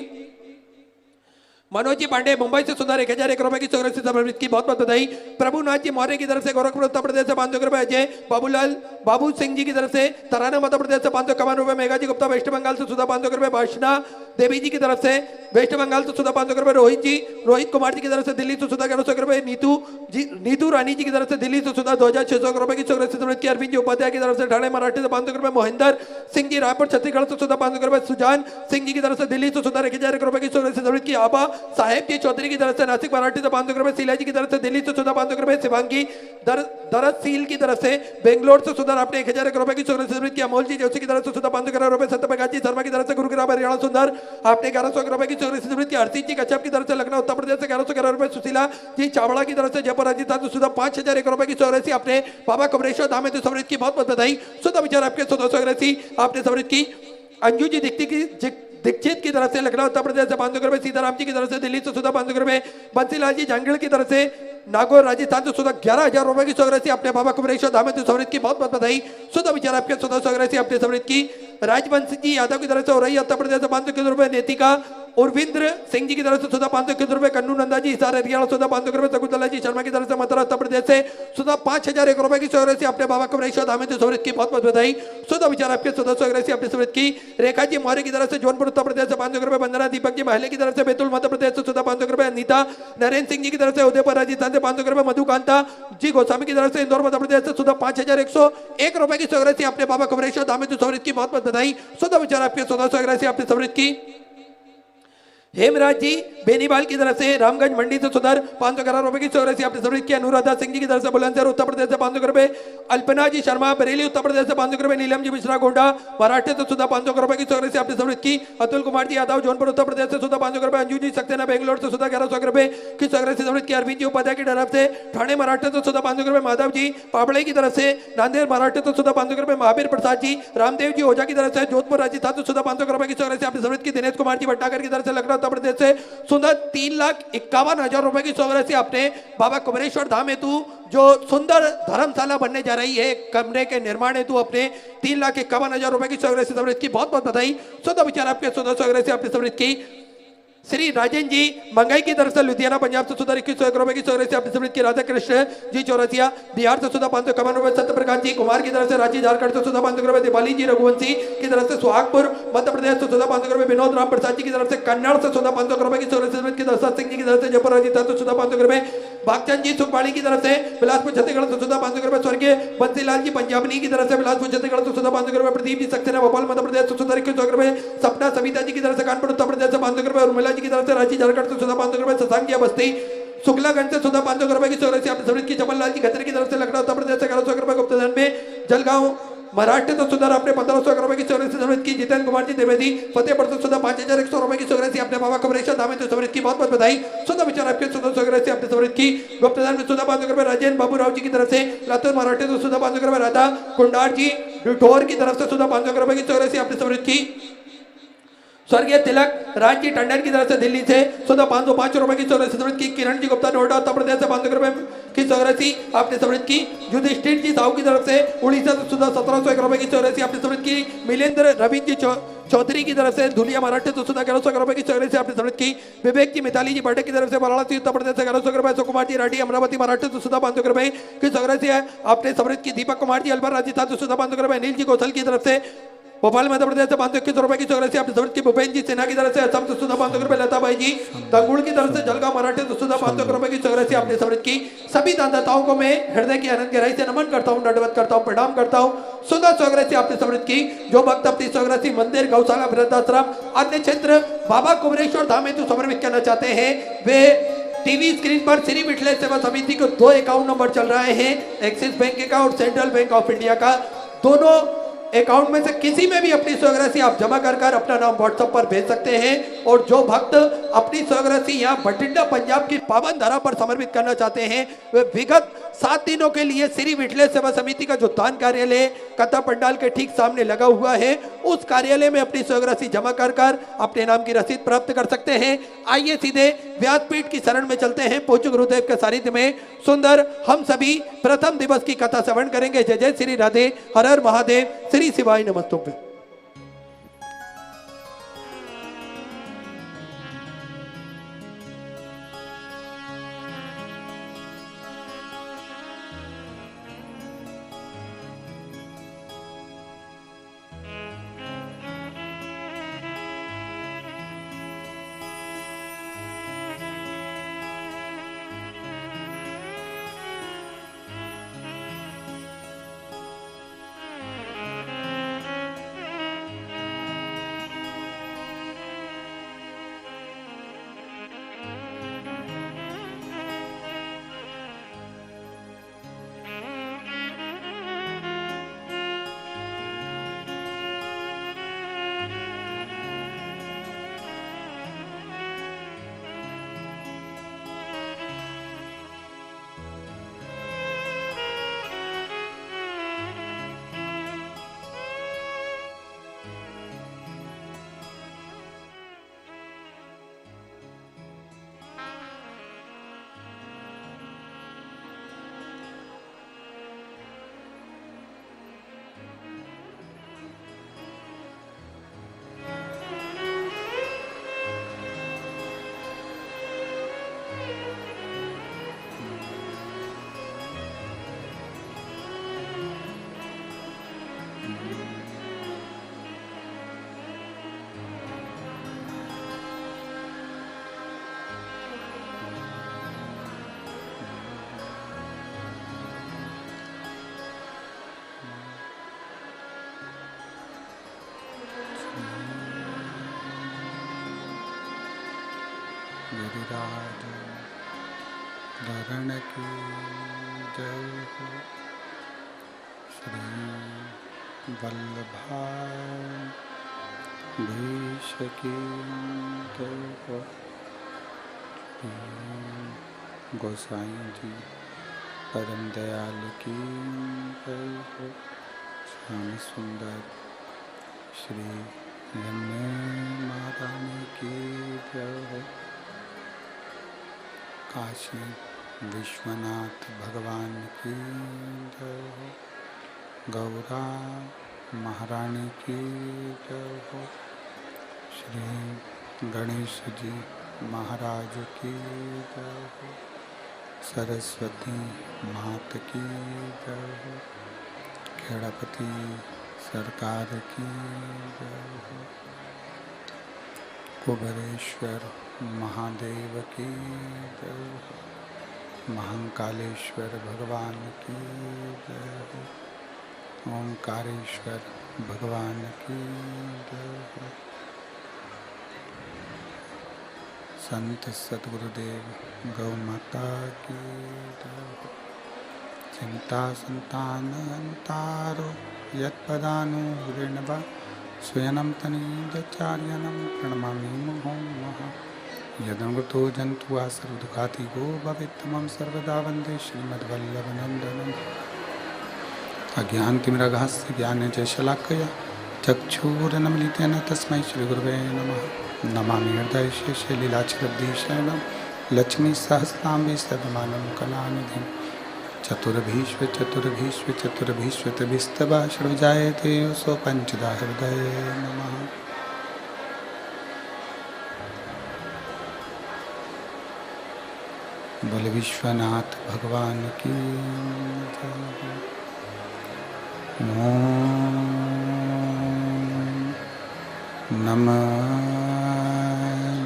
मनोज जी पांडे मुंबई से सुधर 1001 रुपए की स्वराशि समर्पित की। बहुत बहुत बधाई। प्रभुनाथ जी मौर्य की तरफ से गोरखपुर उत्तर प्रदेश से 500 रुपए। अजय बाबूलाल बाबू सिंह जी की तरफ से तराना मध्य प्रदेश से 551 रुपए। मेघा जी गुप्ता वेस्ट बंगाल से सुधा 500 रुपए। भाषणा देवी जी की तरफ से वेस्ट बंगाल से सुधा 500 रुपए। रोहित कुमार जी की तरफ से दिल्ली से सुधा 1100 रुपए। नीतू रानी जी की तरफ से दिल्ली से सुधा 2600 रुपए की स्वराशि समृद्ध की। अरविंद जी उपाध्याय की तरफ से ठाणे महाराष्ट्र से 500 रुपए। मोहिंदर सिंह जी रायपुर छत्तीसगढ़ से सुधा 500 रुपए। सुजान सिंह जी की तरफ से दिल्ली से सुधा 1001 रुपए की स्वराशि समृद्ध की। आबा साहेब जी चौधरी की तरफ से नासिक महाराष्ट्र से 500 रुपए। शीला जी की तरफ से दिल्ली से सुधा 500 रुपए। शिवांगी दरसील की तरफ से बेंगलोर से सुधा आपने 1001 रुपए की स्वराशि समृद्ध की। अमोल जी जोशी की तरफ से सुधा 500 करोड़ रुपए। सत्यप्रकाश जी शर्मा की तरफ से गुरुग्राम हरियाणा सुंदर आपने 1100 रुपए की स्वराशि समृद्ध की। हरसीत जी कच्छप की तरफ से लखनऊ उत्तर प्रदेश से 1100 करोड़ रुपए। सुशीला जी चावड़ा की तरफ से जयपुर राजस्थान से सुधा 5001 रुपए की स्वराशि आपने बाबा कमरेश्वर धाम में समृद्ध की। बहुत बहुत बधाई। सुधा विचार आपके 1400 राशि आपने समृद्ध की। अंजू जी दीक्षित की तरफ से लखनऊ उत्तर प्रदेश से 500 रुपए। सीताराम जी की तरफ से दिल्ली से सुधा 500 रुपए। बंसीलाल जी जांगड़ की तरफ से नागौर राजस्थान से सुधा 11,000 रुपए की स्वराशि आपने बाबा कुमरेश्वर धाम में समृद्ध की। बहुत बहुत बधाई। सुधा विचार आपके 1400 राशि आपने समृद्ध की। राजवंश जी यादव की तरफ से हो रही उत्तर प्रदेश से 500 रुपए। नेतिका उर्विंद्र सिंह जी की तरफ से सुधा 500 रुपए। कन्नू नंदा जी हिसार हरियाणा सुधा 500 रुपए। शकुंतला जी शर्मा की तरफ से मथुरा उत्तर प्रदेश से सुधा 5001 रुपए की स्वराशि आपने बाबा कमरेश्वर धाम में समृद्ध की। बहुत बहुत बधाई। सुधा विचार आपके 1400 राशि आपने समृद्ध की। रेखा जी मौर्य की तरफ से जौनपुर उत्तर प्रदेश से 500 रुपए। वंदना दीपक जी महले की तरफ से बैतूल मध्य प्रदेश से सुधा 500 रुपए। अनीता नरेंद्र सिंह जी की तरफ से उदयपुर राजस्थान से 500 रुपए। मधुकांता जी गोस्वामी की तरफ से इंदौर मध्य प्रदेश से सुधा 5101 रुपए की स्वराशि आपने बाबा कमरेश्वर धाम में समृद्ध की। बहुत बहुत बधाई। सुधा विचार आपके 1400 राशि आपने समृद्ध की। हेमराज जी बेनीवाल की तरफ से रामगंज मंडी से सुधर 500 करोड़ रुपए की स्वराशि आपने समृद्ध की। अनुराधा सिंह जी की तरफ से बुलंदशहर उत्तर प्रदेश से 500 रुपए। अल्पना जी शर्मा बरेली उत्तर प्रदेश से 500 रुपए। नीलम जी मिश्रा गोंडा महाराष्ट्र से सुधा 500 रुपए की स्वराशि आपने समृद्ध की। अतुल कुमार जी यादव जौनपुर उत्तर प्रदेश से सुधा 500 रुपए। अंजू जी सक्सेना बेंगलोर से सुधा 1100 रुपए की स्वराशि समृद्ध की। अरविंद जी उपाध्याय की तरफ से ठाणे महाराष्ट्र से सुधा 500 रुपए। माधव जी पाबड़े की तरफ से नांदेड़ महाराष्ट्र से सुधा 500 रुपए। महावीर प्रसाद जी रामदेव जी ओझा की तरफ से जोधपुर राजस्थान से सुधा 500 रुपए की स्वराशि आपने समृद्ध की। दिनेश कुमार जी भट्टाकर की तरफ से लखनऊ उत्तर प्रदेश से सुंदर 3,51,000 रुपए की स्वराशि आपने बाबा कुमरेश्वर धाम हेतु जो सुंदर धर्मशाला बनने जा रही है कमरे के निर्माण हेतु अपने 3,51,000 रुपए की स्वराशि समृद्ध की। बहुत बहुत बधाई। सुधा विचार आपके 1400 स्वराशि आपने समृद्ध की। श्री राजेन जी मंगाई की तरफ से लुधियाना पंजाब से सुधा 21 रुपए की सौरभ से अपनी समृद्धि की राधा कृष्ण जी चौरसिया बिहार से सुधा 551 रुपए सत्य प्रकाश जी कुमार की तरफ से रांची झारखंड से सुधा 500 रुपए दीपाली जी रघुवंशी की तरफ से सुहागपुर मध्य प्रदेश से सुधा 500 रुपए विनोद राम प्रसाद जी की तरफ से कन्नड़ से सुधा 500 रुपए की सौरभ की दशरथ सिंह जी की तरफ से जयपुर राजस्थान से सुधा 500 रुपए भागचंद जी सुखवाड़ी की तरफ से बिलासपुर छत्तीसगढ़ से सुधा 500 रुपए स्वर्गीय बंसीलाल जी पंजाबनी की तरफ से बिलासपुर छत्तीसगढ़ से सुधा 500 रुपए प्रदीप जी सक्सेना भोपाल मध्य प्रदेश से सुधा 21 रुपए सपना सविता जी की तरफ से कानपुर उत्तर प्रदेश से 500 रुपए उर्मिला जी की तरफ से रांची झारखंड से सुधा 500 रुपए शशांक बस्ती शुक्लागंज से सुधा 500 रुपए की सौरभ से अपनी समृद्धि की जमललाल जी खत्री की तरफ से लखनऊ उत्तर प्रदेश से 1100 रुपए गुप्तधन में जलगांव महाराष्ट्र तो सुधा आपने 1500 रुपए की सौरभ से समृद्धि की जितेंद्र कुमार जी द्विवेदी फतेहपुर से सुधा 5100 रुपए की सौरभ से अपने बाबा कमरेश्वर दामे तो समृद्धि की बहुत बहुत बधाई सुधा विचार आपके सुधा सौरभ से अपने समृद्धि की गुप्तधन में सुधा 500 रुपए राजेंद्र बाबू राव जी की तरफ से लातूर महाराष्ट्र तो सुधा 500 रुपए राधा कुंडार जी डिठोर की तरफ से सुधा 500 रुपए की सौरभ से अपनी समृद्धि की स्वर्गीय तिलक राजी टंडन की तरफ से दिल्ली से सुधा 505 रुपए की सौरभ समृद्धि की किरण जी गुप्ता नोएडा उत्तर प्रदेश से 500 रुपए की सौरभ आपने समृद्धि की युधिष्ठिर जी साहू की तरफ से उड़ीसा से सुधा 1701 रुपए की सौरभ आपने समृद्धि की मिलेंद्र रविंद्र जी चौधरी की तरफ से धुलिया महाराष्ट्र तो सुधा 1100 रुपए की सौरभ से आपने समृद्धि की विवेक जी मिताली जी पाठक की तरफ से वाराणसी उत्तर प्रदेश से 1100 रुपए सुकुमार जी राठी अमरावती महाराष्ट्र तो सुधा 500 रुपए की सौरभ से आपने समृद्धि की दीपक कुमार जी अलवर राजस्थान तो सुधा 500 रुपए अनिल जी कौशल की तरफ से भोपाल मध्य प्रदेश से 521 रुपए की सौरभ से अपनी समृद्धि की भूपेन्द्र जी सिन्हा की तरफ से असम से सुधा 500 रुपए लता भाई जी दंगुड़ की तरफ से जलगांव मराठी तो सुधा 500 रुपए की सौरभ से अपनी समृद्धि की सभी दानदाताओं को मैं हृदय की अनंत गहराई से नमन करता हूँ दंडवत करता हूँ प्रणाम करता हूँ सुधा सौरभ से अपनी समृद्धि की जो भक्त अपनी सौरभ मंदिर गौशाला वृद्धाश्रम अन्य क्षेत्र बाबा कुमरेश्वर धाम हेतु समर्पित करना चाहते हैं वे टीवी स्क्रीन पर श्री मिथिलेश सेवा समिति को 2 अकाउंट नंबर चल रहे हैं एक्सिस बैंक का और सेंट्रल बैंक ऑफ इंडिया का दोनों अकाउंट में से किसी में भी अपनी स्वराशि आप जमा कर अपना नाम व्हाट्सएप पर भेज सकते हैं और जो भक्त अपनी स्वराशि यहाँ बठिंडा पंजाब की पावन धरा पर समर्पित करना चाहते हैं वे विगत 7 दिनों के लिए श्री मिथिलेश सेवा समिति का जो दान कार्यालय कथा पंडाल के ठीक सामने लगा हुआ है उस कार्यालय में अपनी स्वराशि जमा कर अपने नाम की रसीद प्राप्त कर सकते हैं। आइए सीधे व्यासपीठ की शरण में चलते हैं। पूज्य गुरुदेव के सानिध्य में सुंदर हम सभी प्रथम दिवस की कथा श्रवण करेंगे। जय जय श्री राधे, हर हर महादेव, श्री शिवाय नमस्तुभ्यं। गिरिराज धरण की जय हो, श्री वल्लभाधीश की जय हो, गोसाई जी परम दयाल की जय हो, श्याम सुंदर श्री यमुना महारानी की जय हो, काशी विश्वनाथ भगवान की जय हो, गौरा महारानी की जय हो, श्री गणेश जी महाराज की जय हो। सरस्वती मात की जय हो। खेड़ापति सरकार की जय हो। कुबेरेश्वर महादेव की जय हो। महाकालेश्वर भगवान की जय हो। ओंकारेश्वर भगवान की जय हो। संत सद्गुरुदेव गौ माता की जय हो। चिंता संतान अंतारो यत्पदानुहृणवा स्वयं तनीचार्यनं प्रणमामि मुहुर्मुहुः। यदमृतो जन्तुः सर्वदुःखातिगो भवेत्तमं सर्वदा वन्दे श्रीमद्वल्लभनन्दनम्। अज्ञानतिमिरगास्य ज्ञानजशलाकया चक्षुरुन्मीलितेन तस्मै श्रीगुरवे नमः। नमामि हृदयशेषे लीलाच्छिद्रशयनं लक्ष्मीसहस्राम्बे सर्वमानं कलानिधिं। चतुर्भीष्व चतुर्भीष्व चतुर्भीष्वतभिस्तवा षड्जायते सो पञ्चदा हृदय नमः। बोल विश्वनाथ भगवान की जय। ओम नमः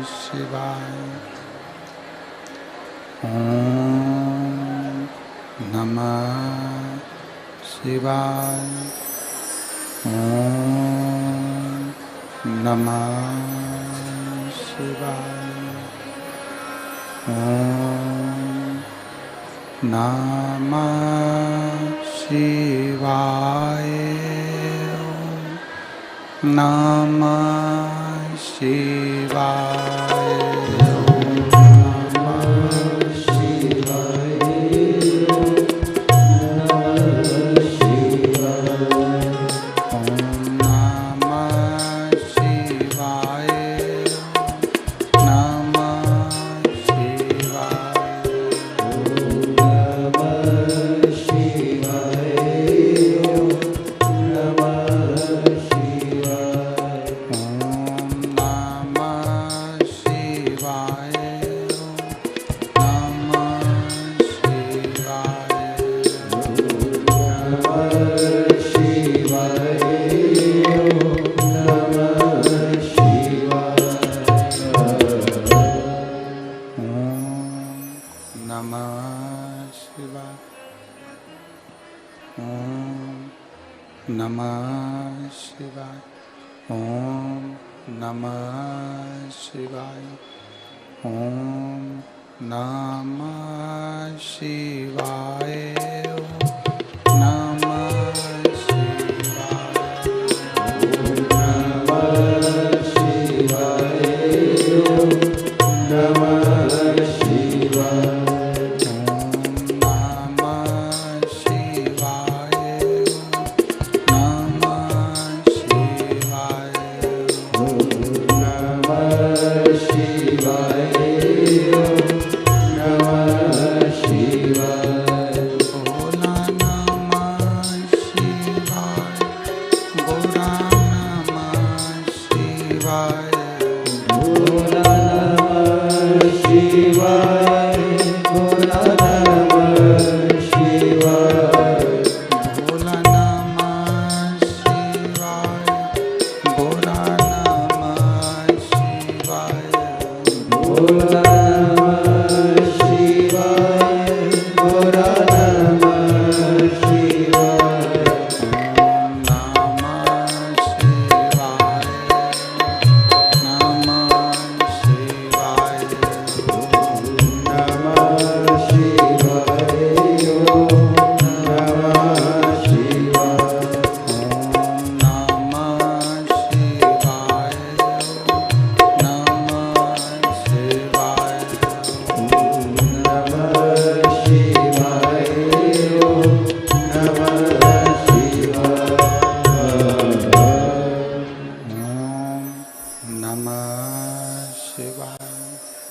शिवाय। ओम नमः शिवाय। ओम नमः शिवाय।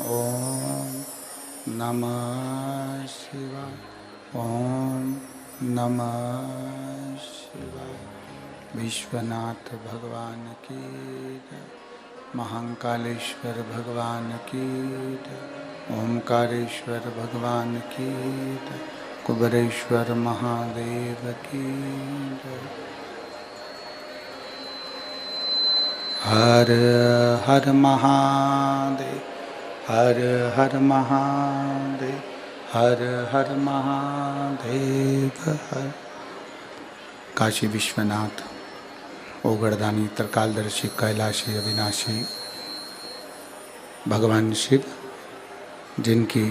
ओम नमः शिवाय। ओम नमः शिवाय। विश्वनाथ भगवान की जय। महाकालेश्वर भगवान की जय। ओमकारेश्वर भगवान की जय। कुबेरेश्वर महादेव की जय। हर हर महादेव, हर हर महादेव, हर हर महादेव हर। काशी विश्वनाथ, ओगड़दानी, त्रिकालदर्शी, कैलाशी, अविनाशी भगवान शिव, जिनकी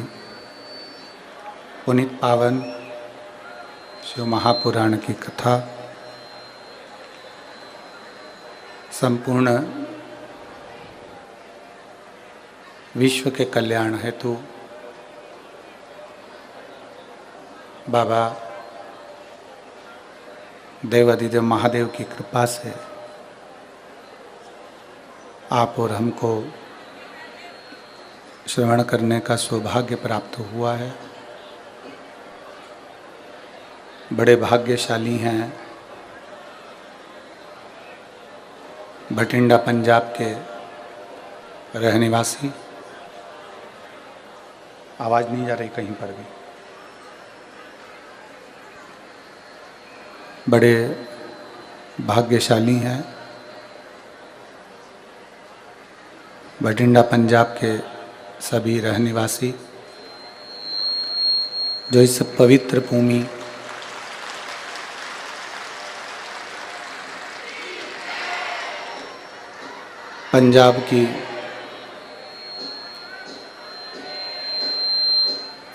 पुनीत पावन शिव महापुराण की कथा संपूर्ण विश्व के कल्याण हेतु बाबा देवाधिदेव महादेव की कृपा से आप और हमको श्रवण करने का सौभाग्य प्राप्त हुआ है। बड़े भाग्यशाली हैं भटिंडा पंजाब के रहने वासी। आवाज़ नहीं जा रही कहीं पर भी। बड़े भाग्यशाली हैं भटिंडा पंजाब के सभी रहनेवासी, जो इस पवित्र भूमि पंजाब की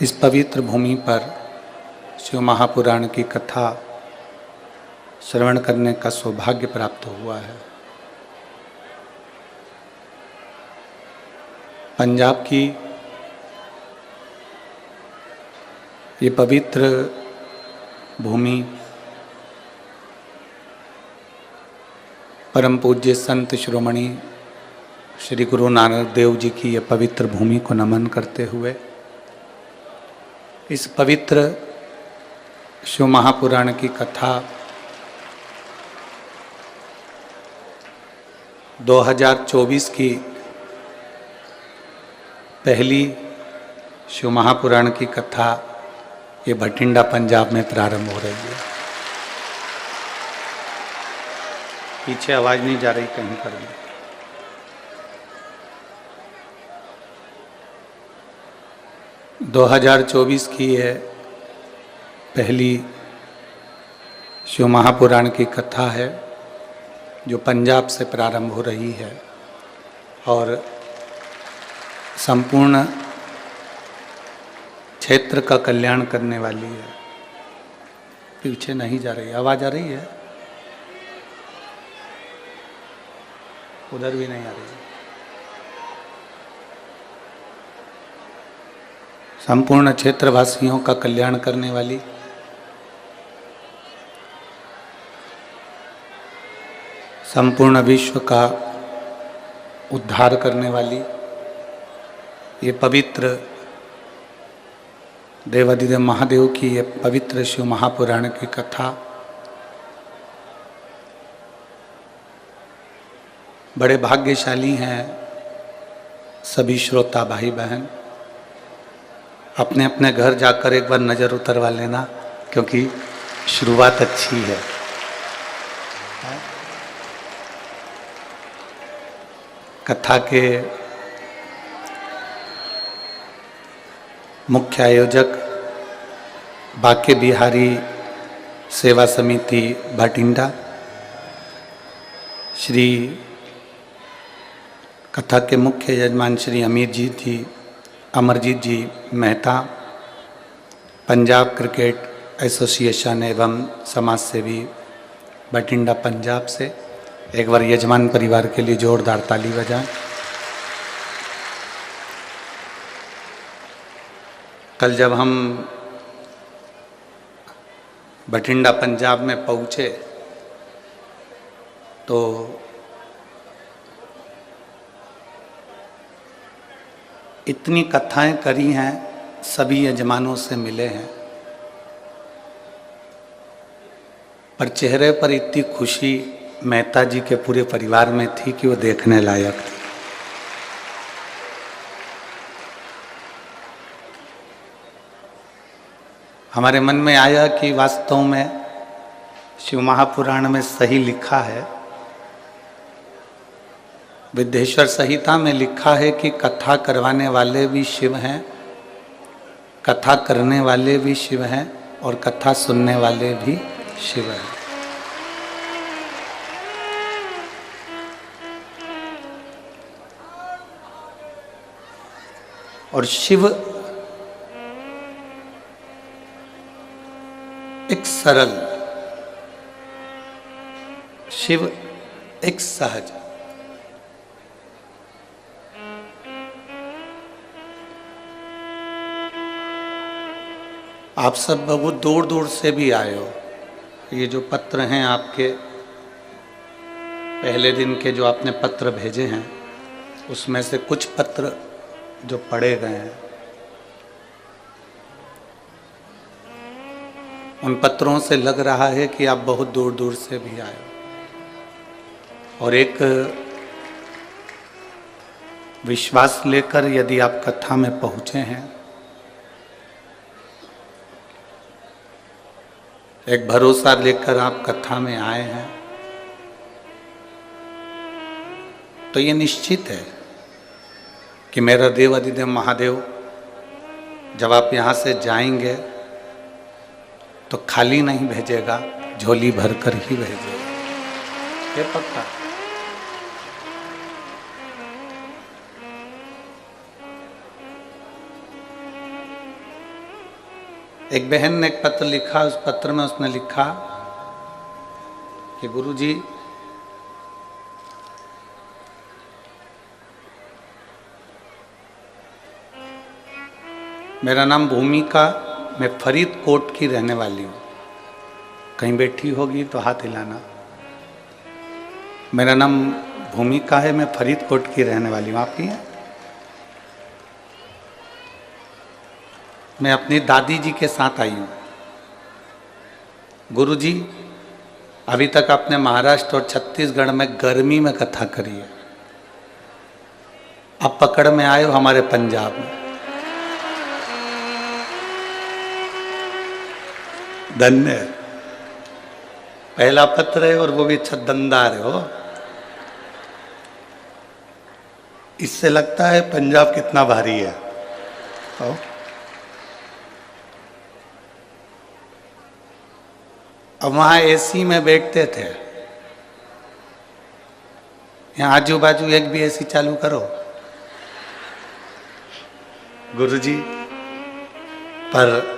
इस पवित्र भूमि पर शिव महापुराण की कथा श्रवण करने का सौभाग्य प्राप्त हुआ है। पंजाब की ये पवित्र भूमि परम पूज्य संत शिरोमणि श्री गुरु नानक देव जी की ये पवित्र भूमि को नमन करते हुए इस पवित्र शिव महापुराण की कथा 2024 की पहली शिव महापुराण की कथा ये भटिंडा पंजाब में प्रारंभ हो रही है। पीछे आवाज़ नहीं जा रही कहीं पर भी। दो 2024 की है पहली शिव महापुराण की कथा है जो पंजाब से प्रारंभ हो रही है और संपूर्ण क्षेत्र का कल्याण करने वाली है। पीछे नहीं जा रही, आवाज़ आ रही है? उधर भी नहीं आ रही। संपूर्ण क्षेत्रवासियों का कल्याण करने वाली, संपूर्ण विश्व का उद्धार करने वाली ये पवित्र देवाधिदेव महादेव की ये पवित्र शिव महापुराण की कथा बड़े भाग्यशाली हैं सभी श्रोता भाई बहन। अपने अपने घर जाकर एक बार नज़र उतरवा लेना, क्योंकि शुरुआत अच्छी है। कथा के मुख्य आयोजक बाके बिहारी सेवा समिति भटिंडा, श्री कथा के मुख्य यजमान श्री अमरजीत जी मेहता, पंजाब क्रिकेट एसोसिएशन एवं समाज सेवी भटिंडा पंजाब से एक बार यजमान परिवार के लिए जोरदार ताली बजाएं। कल जब हम भटिंडा पंजाब में पहुँचे तो इतनी कथाएं करी हैं, सभी यजमानों से मिले हैं, पर चेहरे पर इतनी खुशी मेहता जी के पूरे परिवार में थी कि वो देखने लायक थी। हमारे मन में आया कि वास्तव में शिव महापुराण में सही लिखा है, विद्येश्वर संहिता में लिखा है कि कथा करवाने वाले भी शिव हैं, कथा करने वाले भी शिव हैं और कथा सुनने वाले भी शिव हैं। और शिव एक सरल, शिव एक सहज, आप सब बहुत दूर दूर से भी आए हो। ये जो पत्र हैं आपके, पहले दिन के जो आपने पत्र भेजे हैं, उसमें से कुछ पत्र जो पढ़े गए हैं, उन पत्रों से लग रहा है कि आप बहुत दूर दूर से भी आए हो और एक विश्वास लेकर यदि आप कथा में पहुंचे हैं, एक भरोसा लेकर आप कथा में आए हैं, तो ये निश्चित है कि मेरा देव अधिदेव महादेव जब आप यहाँ से जाएंगे तो खाली नहीं भेजेगा, झोली भरकर ही भेजेगा, ये पक्का। एक बहन ने एक पत्र लिखा, उस पत्र में उसने लिखा कि गुरुजी, मेरा नाम भूमिका, मैं फरीदकोट की रहने वाली हूँ। कहीं बैठी होगी तो हाथ हिलाना। मेरा नाम भूमिका है, मैं फरीदकोट की रहने वाली हूँ। आपकी है? मैं अपनी दादी जी के साथ आई हूँ। गुरुजी, अभी तक आपने महाराष्ट्र और छत्तीसगढ़ में गर्मी में कथा करी है, अब पकड़ में आए हो हमारे पंजाब में। धन्य, पहला पत्र है और वो भी छद्दनदार हो। इससे लगता है पंजाब कितना भारी है। अब वहां एसी में बैठते थे, यहाँ आजू बाजू एक भी एसी चालू करो गुरुजी। पर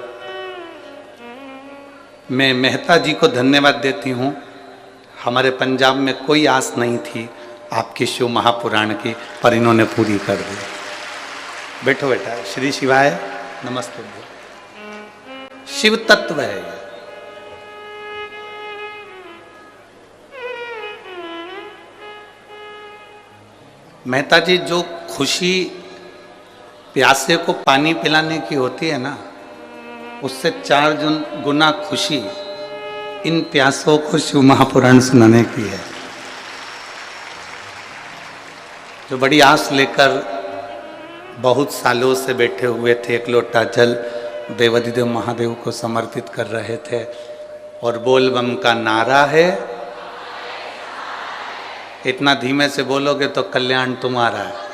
मैं मेहता जी को धन्यवाद देती हूँ, हमारे पंजाब में कोई आस नहीं थी आपकी शिव महापुराण की, पर इन्होंने पूरी कर दी। बैठो बेटा। श्री शिवाय नमस्ते। शिव तत्व है ये। मेहता जी, जो खुशी प्यासे को पानी पिलाने की होती है ना, उससे 4 गुना खुशी इन प्यासों को शिव महापुराण सुनाने की है। जो बड़ी आस लेकर बहुत सालों से बैठे हुए थे, एक लोटा जल देवाधिदेव महादेव को समर्पित कर रहे थे और बोल बम का नारा है। इतना धीमे से बोलोगे तो कल्याण तुम्हारा है।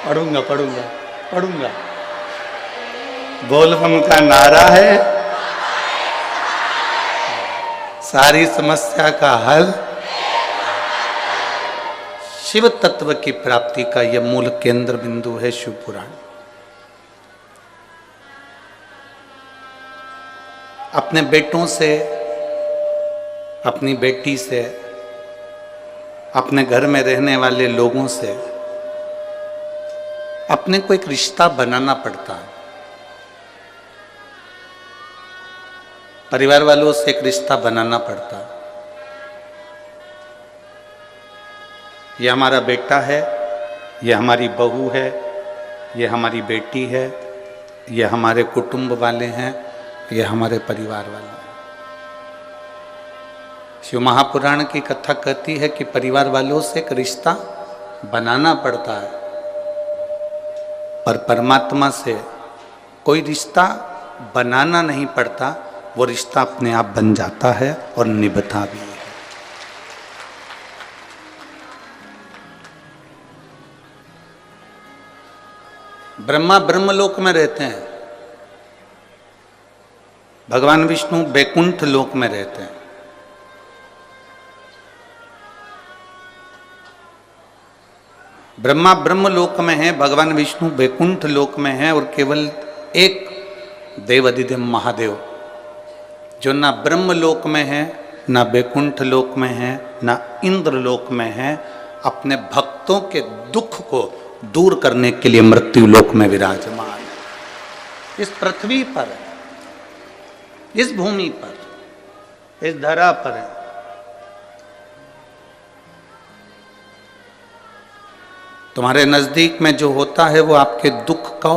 पढ़ूंगा पढ़ूंगा पढ़ूंगा। बोल बम का नारा है, सारी समस्या का हल, शिव तत्व की प्राप्ति का यह मूल केंद्र बिंदु है शिव पुराण। अपने बेटों से, अपनी बेटी से, अपने घर में रहने वाले लोगों से अपने को एक रिश्ता बनाना पड़ता है। परिवार वालों से एक रिश्ता बनाना पड़ता है। ये हमारा बेटा है, ये हमारी बहू है, ये हमारी बेटी है, ये हमारे कुटुंब वाले हैं, ये हमारे परिवार वाले हैं। शिव महापुराण की कथा कहती है कि परिवार वालों से एक रिश्ता बनाना पड़ता है, पर परमात्मा से कोई रिश्ता बनाना नहीं पड़ता, वो रिश्ता अपने आप बन जाता है और निभता भी है। ब्रह्मा ब्रह्मलोक में रहते हैं, भगवान विष्णु बैकुंठ लोक में रहते हैं। ब्रह्मा ब्रह्मलोक में है, भगवान विष्णु बैकुंठ लोक में है, और केवल एक देवाधिदेव महादेव जो ना ब्रह्मलोक में है, ना बैकुंठ लोक में है, ना इंद्र लोक में है, अपने भक्तों के दुख को दूर करने के लिए मृत्यु लोक में विराजमान है। इस पृथ्वी पर, इस भूमि पर, इस धरा पर है। तुम्हारे नजदीक में जो होता है वो आपके दुख को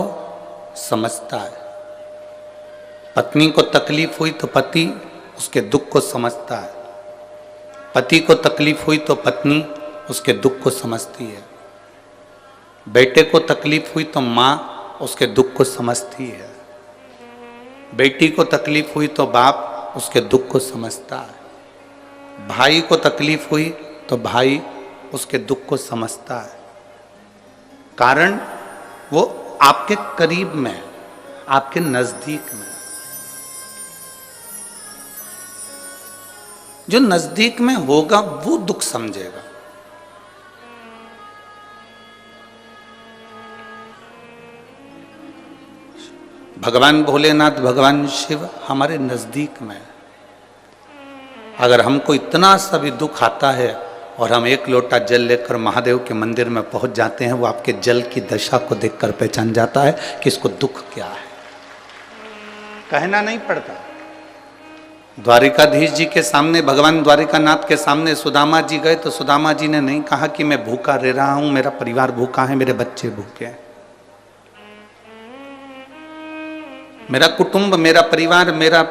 समझता है। पत्नी को तकलीफ हुई तो पति उसके दुख को समझता है, पति को तकलीफ हुई तो पत्नी उसके दुख को समझती है, बेटे को तकलीफ हुई तो माँ उसके दुख को समझती है, बेटी को तकलीफ हुई तो बाप उसके दुख को समझता है, भाई को तकलीफ हुई तो भाई उसके दुख को समझता है। कारण वो आपके करीब में, आपके नजदीक में। जो नजदीक में होगा वो दुख समझेगा। भगवान भोलेनाथ, भगवान शिव हमारे नजदीक में। अगर हमको इतना सा भी दुख आता है और हम एक लोटा जल लेकर महादेव के मंदिर में पहुंच जाते हैं, वो आपके जल की दशा को देखकर पहचान जाता है कि इसको दुख क्या है। कहना नहीं पड़ता। द्वारिकाधीश जी के सामने, भगवान द्वारिकानाथ के सामने सुदामा जी गए तो सुदामा जी ने नहीं कहा कि मैं भूखा रह रहा हूं, मेरा परिवार भूखा है, मेरे बच्चे भूखे हैं, मेरा कुटुंब, मेरा परिवार, मेरा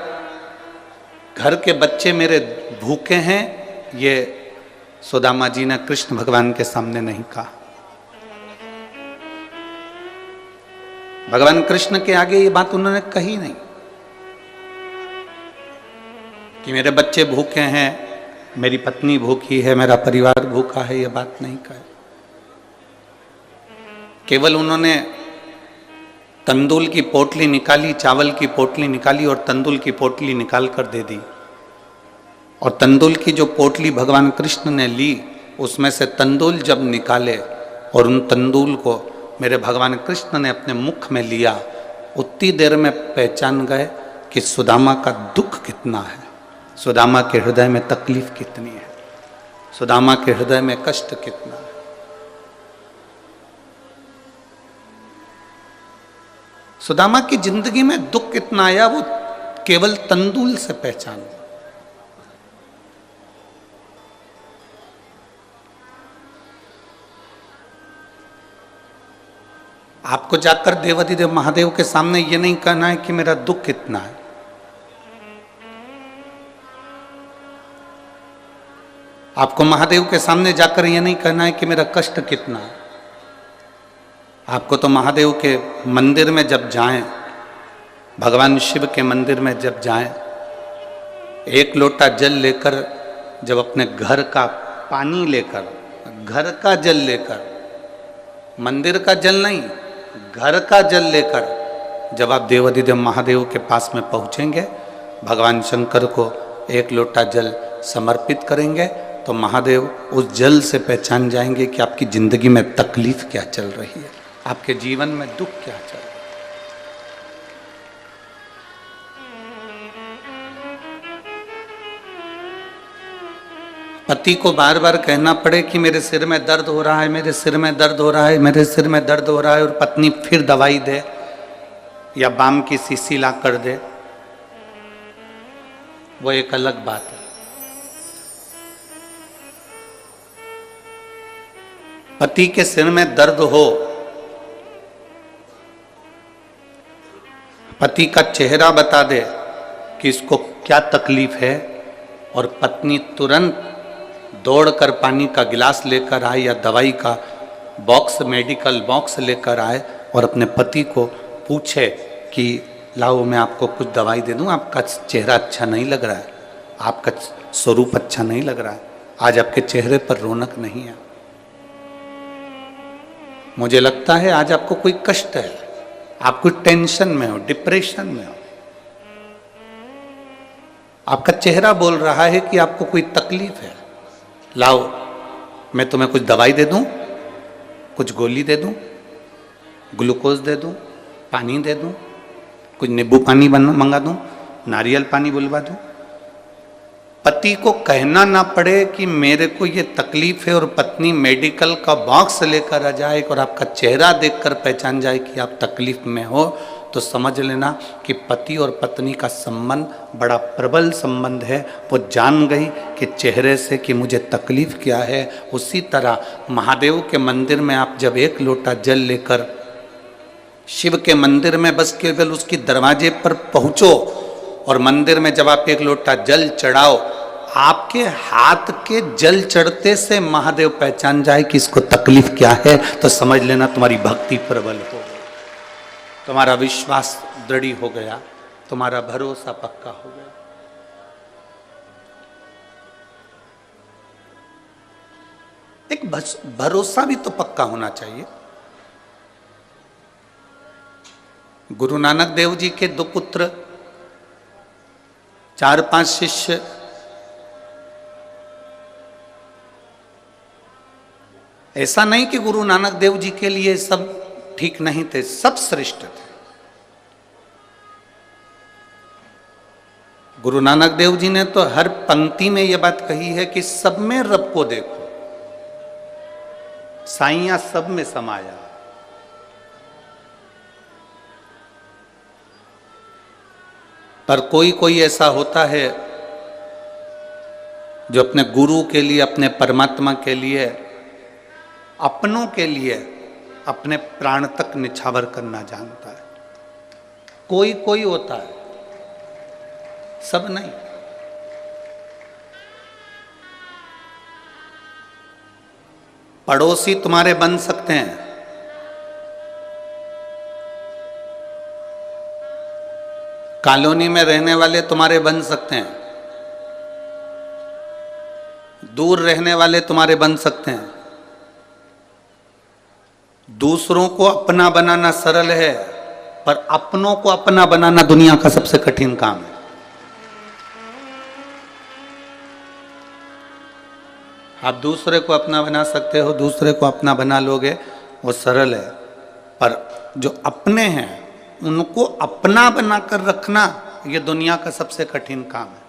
घर के बच्चे मेरे भूखे हैं। ये सुदामा जी ने कृष्ण भगवान के सामने नहीं कहा। भगवान कृष्ण के आगे ये बात उन्होंने कही नहीं कि मेरे बच्चे भूखे हैं, मेरी पत्नी भूखी है, मेरा परिवार भूखा है, ये बात नहीं कही। केवल उन्होंने तंदूल की पोटली निकाली, चावल की पोटली निकाली और तंदूल की पोटली निकाल कर दे दी। और तंदूल की जो पोटली भगवान कृष्ण ने ली, उसमें से तंदूल जब निकाले और उन तंदूल को मेरे भगवान कृष्ण ने अपने मुख में लिया, उतनी देर में पहचान गए कि सुदामा का दुख कितना है, सुदामा के हृदय में तकलीफ कितनी है, सुदामा के हृदय में कष्ट कितना है। सुदामा की जिंदगी में दुख कितना आया, वो केवल तंदूल से पहचान। आपको जाकर देवाधिदेव महादेव के सामने ये नहीं कहना है कि मेरा दुख कितना है। आपको महादेव के सामने जाकर ये नहीं कहना है कि मेरा कष्ट कितना है। आपको तो महादेव के मंदिर में जब जाएं, भगवान शिव के मंदिर में जब जाएं, एक लोटा जल लेकर, जब अपने घर का पानी लेकर, घर का जल लेकर, मंदिर का जल नहीं, घर का जल लेकर जब आप देवाधिदेव महादेव के पास में पहुंचेंगे, भगवान शंकर को एक लोटा जल समर्पित करेंगे, तो महादेव उस जल से पहचान जाएंगे कि आपकी जिंदगी में तकलीफ क्या चल रही है, आपके जीवन में दुख क्या चल रहा है। पति को बार बार कहना पड़े कि मेरे सिर में दर्द हो रहा है, मेरे सिर में दर्द हो रहा है, मेरे सिर में दर्द हो रहा है, और पत्नी फिर दवाई दे या बाम की शीशी ला कर दे, वो एक अलग बात है। पति के सिर में दर्द हो, पति का चेहरा बता दे कि इसको क्या तकलीफ है, और पत्नी तुरंत दौड़कर पानी का गिलास लेकर आए या दवाई का बॉक्स, मेडिकल बॉक्स लेकर आए और अपने पति को पूछे कि लाओ मैं आपको कुछ दवाई दे दूं, आपका चेहरा अच्छा नहीं लग रहा है, आपका स्वरूप अच्छा नहीं लग रहा है, आज आपके चेहरे पर रौनक नहीं है, मुझे लगता है आज आपको कोई कष्ट है, आप कोई टेंशन में हो, डिप्रेशन में हो, आपका चेहरा बोल रहा है कि आपको कोई तकलीफ है, लाओ मैं तुम्हें कुछ दवाई दे दूं, कुछ गोली दे दूं, ग्लूकोज दे दूं, पानी दे दूं, कुछ नींबू पानी मंगा दूं, नारियल पानी बुलवा दूं। पति को कहना ना पड़े कि मेरे को ये तकलीफ है और पत्नी मेडिकल का बॉक्स लेकर आ जाए और आपका चेहरा देखकर पहचान जाए कि आप तकलीफ में हो, तो समझ लेना कि पति और पत्नी का संबंध बड़ा प्रबल संबंध है। वो जान गई कि चेहरे से कि मुझे तकलीफ क्या है। उसी तरह महादेव के मंदिर में आप जब एक लोटा जल लेकर शिव के मंदिर में बस केवल उसकी दरवाजे पर पहुंचो और मंदिर में जब आप एक लोटा जल चढ़ाओ, आपके हाथ के जल चढ़ते से महादेव पहचान जाए कि इसको तकलीफ क्या है, तो समझ लेना तुम्हारी भक्ति प्रबल हो गई, तुम्हारा विश्वास दृढ़ हो गया, तुम्हारा भरोसा पक्का हो गया। एक भरोसा भी तो पक्का होना चाहिए। गुरु नानक देव जी के 2 पुत्र, 4-5 शिष्य, ऐसा नहीं कि गुरु नानक देव जी के लिए सब ठीक नहीं थे, सब श्रेष्ठ थे। गुरु नानक देव जी ने तो हर पंक्ति में यह बात कही है कि सब में रब को देखो, साईया सब में समाया। पर कोई कोई ऐसा होता है जो अपने गुरु के लिए, अपने परमात्मा के लिए, अपनों के लिए अपने प्राण तक निछावर करना जानता है। कोई कोई होता है, सब नहीं। पड़ोसी तुम्हारे बन सकते हैं, कॉलोनी में रहने वाले तुम्हारे बन सकते हैं, दूर रहने वाले तुम्हारे बन सकते हैं। दूसरों को अपना बनाना सरल है, पर अपनों को अपना बनाना दुनिया का सबसे कठिन काम है। आप दूसरे को अपना बना सकते हो, दूसरे को अपना बना लोगे, वो सरल है, पर जो अपने हैं उनको अपना बनाकर रखना, ये दुनिया का सबसे कठिन काम है।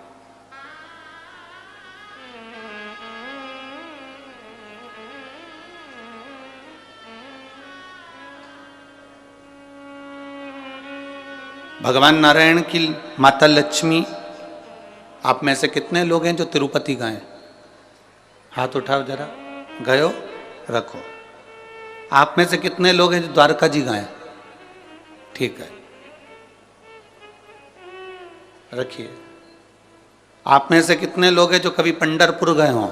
भगवान नारायण की माता लक्ष्मी, आप में से कितने लोग हैं जो तिरुपति गए? हाथ उठाओ जरा, गए हो? रखो। आप में से कितने लोग हैं जो द्वारका जी गए? ठीक है, रखिए। आप में से कितने लोग हैं जो कभी पंढरपुर गए हों?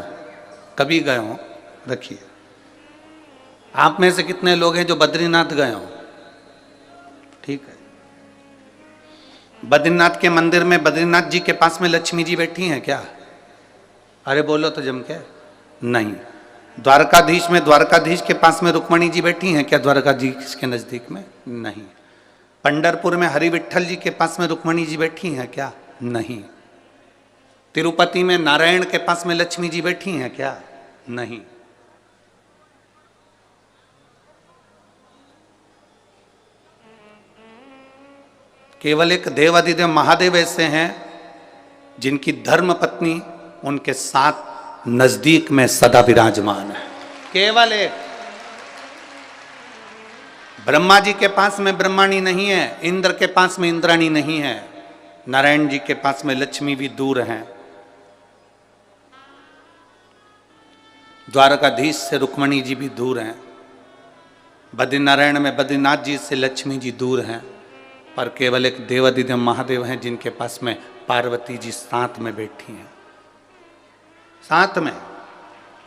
कभी गए हों? रखिए। आप में से कितने लोग हैं जो बद्रीनाथ गए हों? ठीक है। बद्रीनाथ के मंदिर में, बद्रीनाथ जी के पास में लक्ष्मी जी बैठी हैं क्या? अरे बोलो तो जम के। नहीं। द्वारकाधीश में, द्वारकाधीश के पास में रुक्मणी जी बैठी हैं क्या द्वारकाधीश के नजदीक में? नहीं। पंढरपुर में हरि विठ्ठल जी के पास में रुक्मणी जी बैठी हैं क्या? नहीं। तिरुपति में नारायण के पास में लक्ष्मी जी बैठी हैं क्या? नहीं। केवल एक देवाधिदेव महादेव ऐसे हैं जिनकी धर्म पत्नी उनके साथ नजदीक में सदा विराजमान है। केवल एक। ब्रह्मा जी के पास में ब्रह्माणी नहीं है, इंद्र के पास में इंद्राणी नहीं है, नारायण जी के पास में लक्ष्मी भी दूर हैं, द्वारकाधीश से रुक्मणी जी भी दूर हैं, बद्रीनारायण में बद्रीनाथ जी से लक्ष्मी जी दूर हैं, पर केवल एक देवाधिदेव महादेव हैं जिनके पास में पार्वती जी साथ में बैठी हैं। साथ में,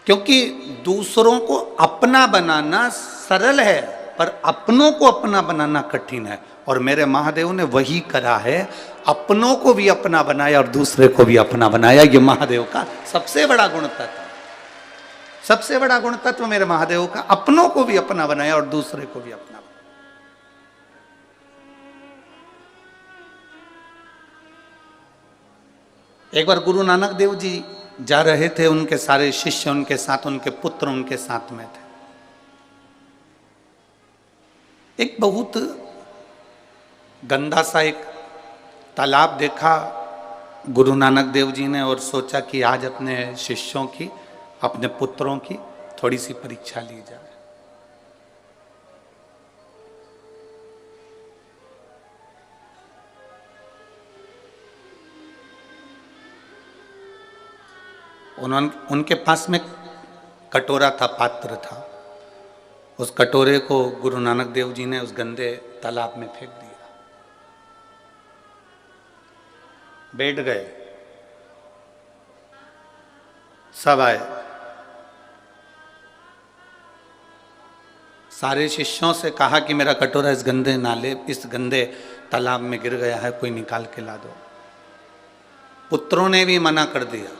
क्योंकि दूसरों को अपना बनाना सरल है पर अपनों को अपना बनाना कठिन है। और मेरे महादेव ने वही करा है, अपनों को भी अपना बनाया और दूसरे को भी अपना बनाया। ये महादेव का सबसे बड़ा गुण तत्व, सबसे बड़ा गुण तत्व मेरे महादेव का, अपनों को भी अपना बनाया और दूसरे को भी अपना बनाया। एक बार गुरु नानक देव जी जा रहे थे, उनके सारे शिष्य उनके साथ, उनके पुत्र उनके साथ में थे। एक बहुत गंदा सा एक तालाब देखा गुरु नानक देव जी ने और सोचा कि आज अपने शिष्यों की, अपने पुत्रों की थोड़ी सी परीक्षा ली जाए। उनके पास में कटोरा था, पात्र था। उस कटोरे को गुरु नानक देव जी ने उस गंदे तालाब में फेंक दिया। बैठ गए, सब आए, सारे शिष्यों से कहा कि मेरा कटोरा इस गंदे नाले, इस गंदे तालाब में गिर गया है, कोई निकाल के ला दो। पुत्रों ने भी मना कर दिया,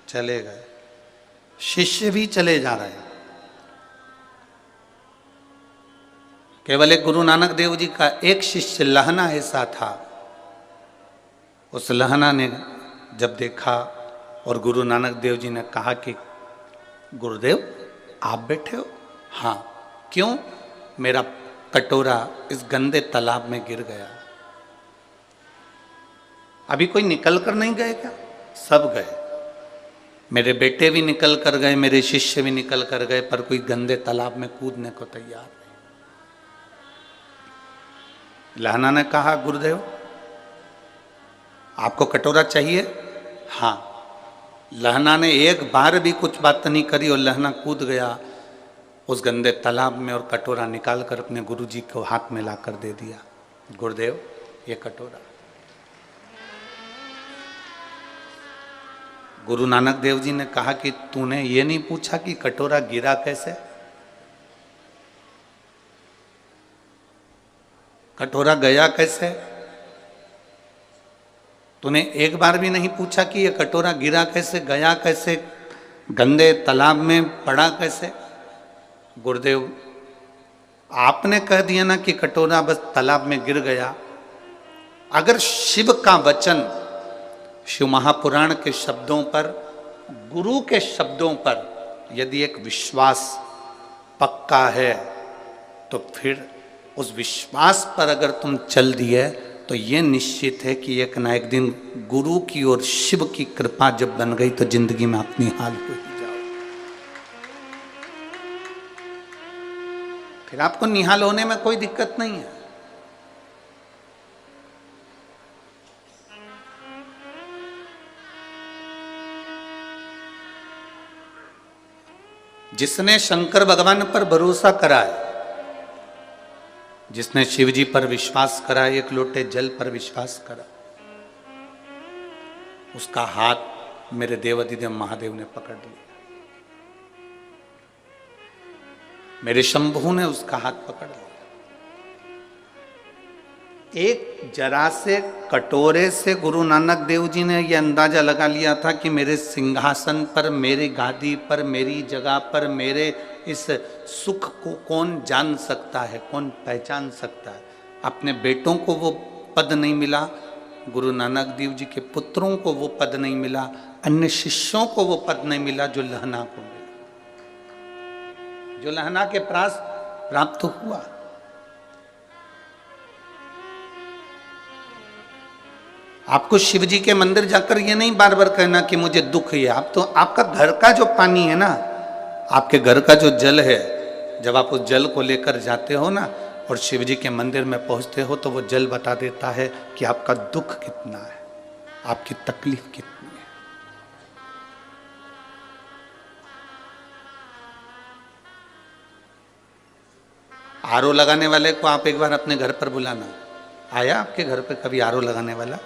चले गए। शिष्य भी चले जा रहे हैं। केवल एक गुरु नानक देव जी का एक शिष्य लहना ऐसा था, उस लहना ने जब देखा और गुरु नानक देव जी ने कहा कि गुरुदेव आप बैठे हो? हाँ। क्यों? मेरा कटोरा इस गंदे तालाब में गिर गया। अभी कोई निकल कर नहीं गए क्या? सब गए। मेरे बेटे भी निकल कर गए, मेरे शिष्य भी निकल कर गए, पर कोई गंदे तालाब में कूदने को तैयार नहीं। लहना ने कहा गुरुदेव आपको कटोरा चाहिए? हाँ। लहना ने एक बार भी कुछ बात नहीं करी और लहना कूद गया उस गंदे तालाब में और कटोरा निकाल कर अपने गुरुजी को हाथ में ला कर दे दिया। गुरुदेव ये कटोरा। गुरु नानक देव जी ने कहा कि तूने ये नहीं पूछा कि कटोरा गिरा कैसे? कटोरा गया कैसे? तूने एक बार भी नहीं पूछा कि ये कटोरा गिरा कैसे, गया कैसे, गंदे तालाब में पड़ा कैसे? गुरुदेव आपने कह दिया ना कि कटोरा बस तालाब में गिर गया। अगर शिव का वचन, शिव महापुराण के शब्दों पर, गुरु के शब्दों पर यदि एक विश्वास पक्का है तो फिर उस विश्वास पर अगर तुम चल दिए तो ये निश्चित है कि एक ना एक दिन गुरु की और शिव की कृपा जब बन गई तो जिंदगी में अपनी हाल हो ही जाओ। फिर आपको निहाल होने में कोई दिक्कत नहीं है। जिसने शंकर भगवान पर भरोसा करा है, जिसने शिव जी पर विश्वास करा, एक लोटे जल पर विश्वास करा, उसका हाथ मेरे देवाधिदेव महादेव ने पकड़ लिया। मेरे शंभू ने उसका हाथ पकड़ लिया। एक जरा से कटोरे से गुरु नानक देव जी ने यह अंदाजा लगा लिया था कि मेरे सिंहासन पर, मेरी गादी पर, मेरी जगह पर, मेरे इस सुख को कौन जान सकता है, कौन पहचान सकता है। अपने बेटों को वो पद नहीं मिला, गुरु नानक देव जी के पुत्रों को वो पद नहीं मिला, अन्य शिष्यों को वो पद नहीं मिला जो लहना को मिला, जो लहना के पास प्राप्त हुआ। आपको शिव जी के मंदिर जाकर ये नहीं बार बार कहना कि मुझे दुख है। आप तो, आपका घर का जो पानी है ना, आपके घर का जो जल है, जब आप उस जल को लेकर जाते हो ना और शिव जी के मंदिर में पहुंचते हो तो वो जल बता देता है कि आपका दुख कितना है, आपकी तकलीफ कितनी है। आरओ लगाने वाले को आप एक बार अपने घर पर बुलाना। आया आपके घर पे कभी आरओ लगाने वाला?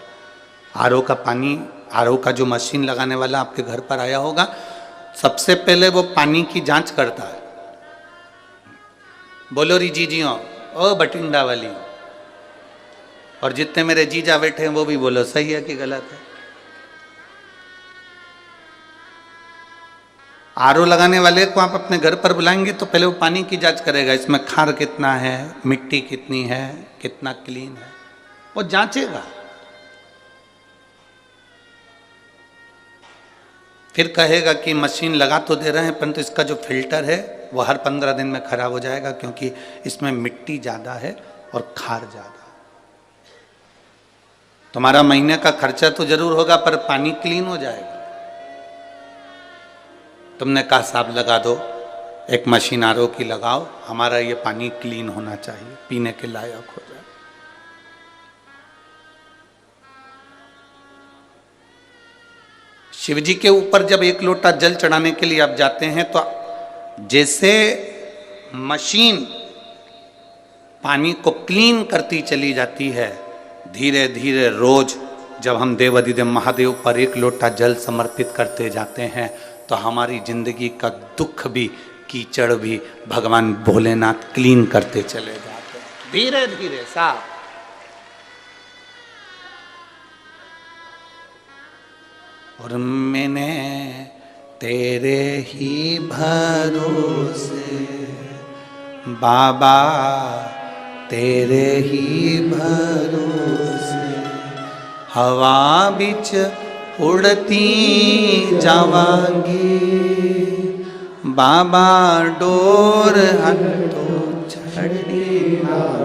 आरओ का पानी, आरओ का जो मशीन लगाने वाला आपके घर पर आया होगा, सबसे पहले वो पानी की जांच करता है। बोलो री जीजियों, ओ बठिंडा वाली, और जितने मेरे जीजा बैठे हैं वो भी बोलो सही है कि गलत है। आरओ लगाने वाले को आप अपने घर पर बुलाएंगे तो पहले वो पानी की जांच करेगा, इसमें खार कितना है, मिट्टी कितनी है, कितना क्लीन है, वो जांचेगा। फिर कहेगा कि मशीन लगा तो दे रहे हैं परंतु इसका जो फिल्टर है वो हर 15 दिन में खराब हो जाएगा क्योंकि इसमें मिट्टी ज़्यादा है और खार ज़्यादा। तुम्हारा महीने का खर्चा तो जरूर होगा पर पानी क्लीन हो जाएगा। तुमने कहा साहब लगा दो, एक मशीन आरओ की लगाओ, हमारा ये पानी क्लीन होना चाहिए, पीने के लायक हो जाए। शिव जी के ऊपर जब एक लोटा जल चढ़ाने के लिए आप जाते हैं तो जैसे मशीन पानी को क्लीन करती चली जाती है, धीरे धीरे रोज जब हम देवाधिदेव महादेव पर एक लोटा जल समर्पित करते जाते हैं तो हमारी जिंदगी का दुख भी, कीचड़ भी भगवान भोलेनाथ क्लीन करते चले जाते हैं धीरे धीरे साफ। और मैंने तेरे ही भरोसे बाबा, तेरे ही भरोसे हवा बिच उड़ती जावांगी, बाबा डोर हटो छड़ी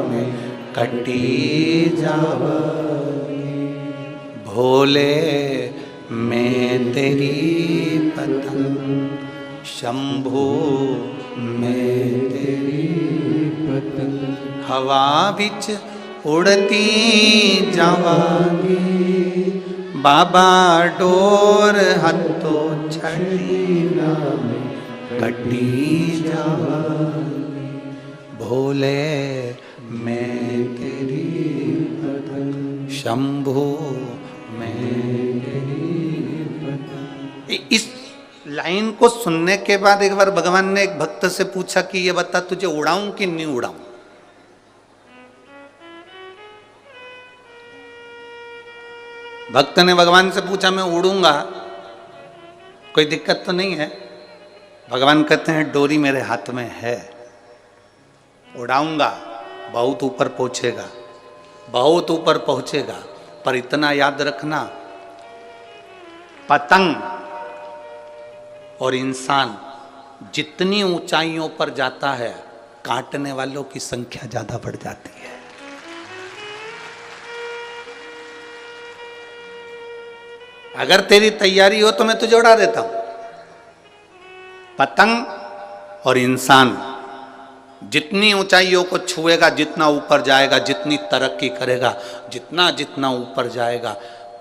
में कटी जावांगी, भोले मैं तेरी पतंग, शंभू मैं तेरी पतंग, हवा बिच उड़ती जावांगी, बाबा डोर हथो छड़ी में कटी जावांगी, भोले मैं तेरी पतंग, शंभू मैं तेरी पतंग। इस लाइन को सुनने के बाद एक बार भगवान ने एक भक्त से पूछा कि ये बता तुझे उड़ाऊं कि नहीं उड़ाऊं। भक्त ने भगवान से पूछा मैं उड़ूंगा, कोई दिक्कत तो नहीं है। भगवान कहते हैं डोरी मेरे हाथ में है, उड़ाऊंगा, बहुत ऊपर पहुंचेगा, बहुत ऊपर पहुंचेगा, पर इतना याद रखना पतंग और इंसान जितनी ऊंचाइयों पर जाता है काटने वालों की संख्या ज्यादा बढ़ जाती है। अगर तेरी तैयारी हो तो मैं तुझे उड़ा देता हूं। पतंग और इंसान जितनी ऊंचाइयों को छुएगा, जितना ऊपर जाएगा, जितनी तरक्की करेगा, जितना जितना ऊपर जाएगा,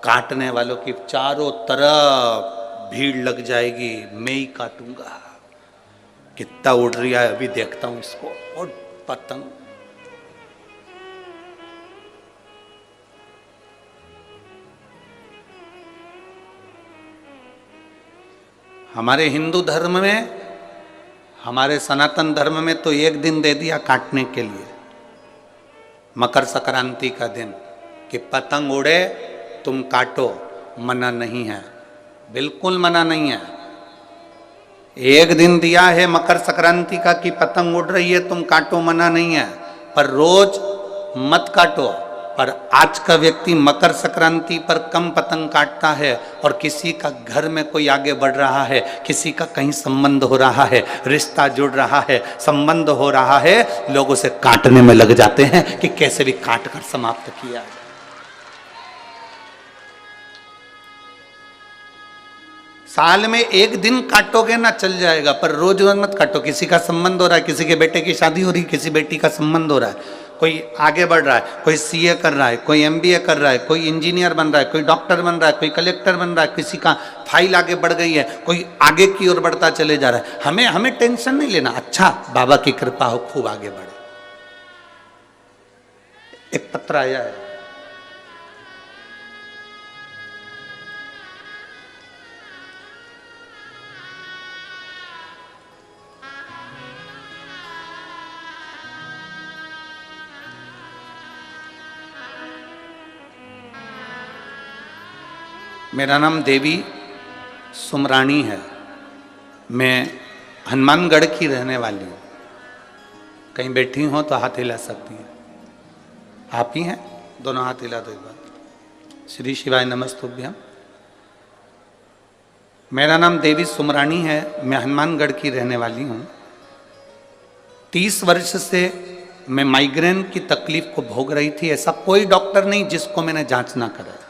काटने वालों की चारों तरफ भीड़ लग जाएगी। मैं ही काटूंगा, कितना उड़ रहा है अभी देखता हूं इसको। और पतंग हमारे हिंदू धर्म में, हमारे सनातन धर्म में तो एक दिन दे दिया काटने के लिए, मकर संक्रांति का दिन, कि पतंग उड़े तुम काटो, मना नहीं है, बिल्कुल मना नहीं है। एक दिन दिया है मकर संक्रांति का कि पतंग उड़ रही है तुम काटो, मना नहीं है, पर रोज मत काटो। पर आज का व्यक्ति मकर संक्रांति पर कम पतंग काटता है और किसी का घर में कोई आगे बढ़ रहा है, किसी का कहीं संबंध हो रहा है, रिश्ता जुड़ रहा है, संबंध हो रहा है, लोग उसे काटने में लग जाते हैं कि कैसे भी काट कर समाप्त किया जाए। साल में एक दिन काटोगे ना चल जाएगा, पर रोज रोज मत काटो। किसी का संबंध हो रहा है, किसी के बेटे की शादी हो रही है, किसी बेटी का संबंध हो रहा है, कोई आगे बढ़ रहा है, कोई सीए कर रहा है, कोई एमबीए कर रहा है, कोई इंजीनियर बन रहा है, कोई डॉक्टर बन रहा है, कोई कलेक्टर बन रहा है, किसी का फाइल आगे बढ़ गई है, कोई आगे की ओर बढ़ता चले जा रहा है। हमें टेंशन नहीं लेना। अच्छा, बाबा की कृपा हो, खूब आगे बढ़े। एक पत्र आया है, मेरा नाम देवी सुमरानी है। मैं हनुमानगढ़ की रहने वाली हूँ। कहीं बैठी हो तो हाथ हिला सकती हैं। आप ही हैं? दोनों हाथ हिला दो एक बार। श्री शिवाय नमस्तुभ्यम। मेरा नाम देवी सुमरानी है। मैं हनुमानगढ़ की रहने वाली हूँ। 30 वर्ष से मैं माइग्रेन की तकलीफ को भोग रही थी। ऐसा कोई डॉक्टर नहीं जिसको मैंने जांच ना करा।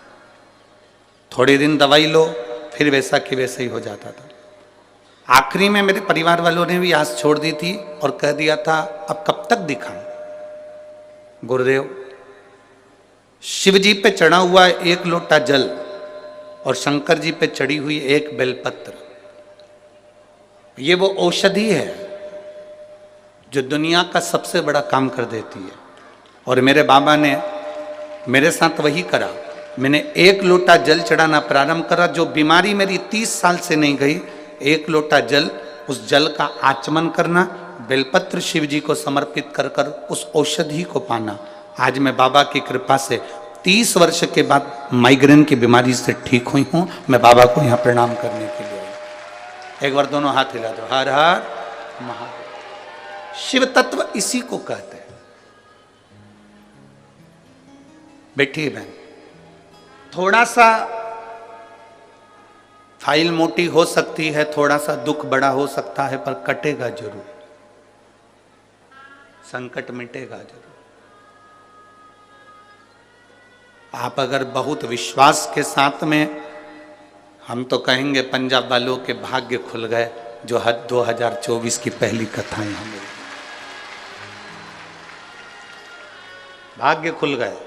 थोड़े दिन दवाई लो फिर वैसा कि वैसा ही हो जाता था। आखिरी में मेरे परिवार वालों ने भी आस छोड़ दी थी और कह दिया था अब कब तक दिखाऊं। गुरुदेव, शिव जी पे चढ़ा हुआ 1 लोटा जल और शंकर जी पे चढ़ी हुई 1 बेलपत्र, ये वो औषधि है जो दुनिया का सबसे बड़ा काम कर देती है। और मेरे बाबा ने मेरे साथ वही करा। मैंने 1 लोटा जल चढ़ाना प्रारंभ करा। जो बीमारी मेरी 30 साल से नहीं गई, 1 लोटा जल, उस जल का आचमन करना, बेलपत्र शिव जी को समर्पित कर कर उस औषधि को पाना। आज मैं बाबा की कृपा से 30 वर्ष के बाद माइग्रेन की बीमारी से ठीक हुई हूँ। मैं बाबा को यहाँ प्रणाम करने के लिए आई। एक बार दोनों हाथ हिला दो। हर हर महादेव। शिव तत्व इसी को कहते हैं। बैठिए बहन। थोड़ा सा फाइल मोटी हो सकती है, थोड़ा सा दुख बड़ा हो सकता है, पर कटेगा जरूर। संकट मिटेगा जरूर। आप अगर बहुत विश्वास के साथ में, हम तो कहेंगे पंजाब वालों के भाग्य खुल गए जो 2024 की पहली कथाएं हमें, भाग्य खुल गए।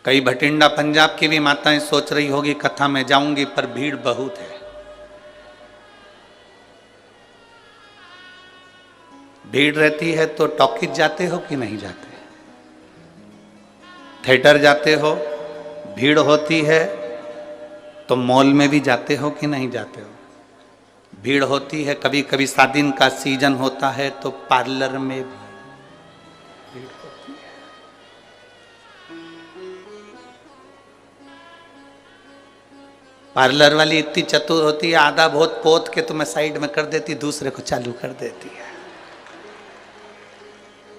कई भटिंडा पंजाब की भी माताएं सोच रही होगी कथा में जाऊंगी, पर भीड़ बहुत है। भीड़ रहती है तो टॉकीज जाते हो कि नहीं जाते? थिएटर जाते हो? भीड़ होती है तो मॉल में भी जाते हो कि नहीं जाते हो? भीड़ होती है। कभी कभी शादी का सीजन होता है तो पार्लर में भी भीड़ होती है। पार्लर वाली इतनी चतुर होती है, आधा बहुत पोत के तुम्हें साइड में कर देती, दूसरे को चालू कर देती है।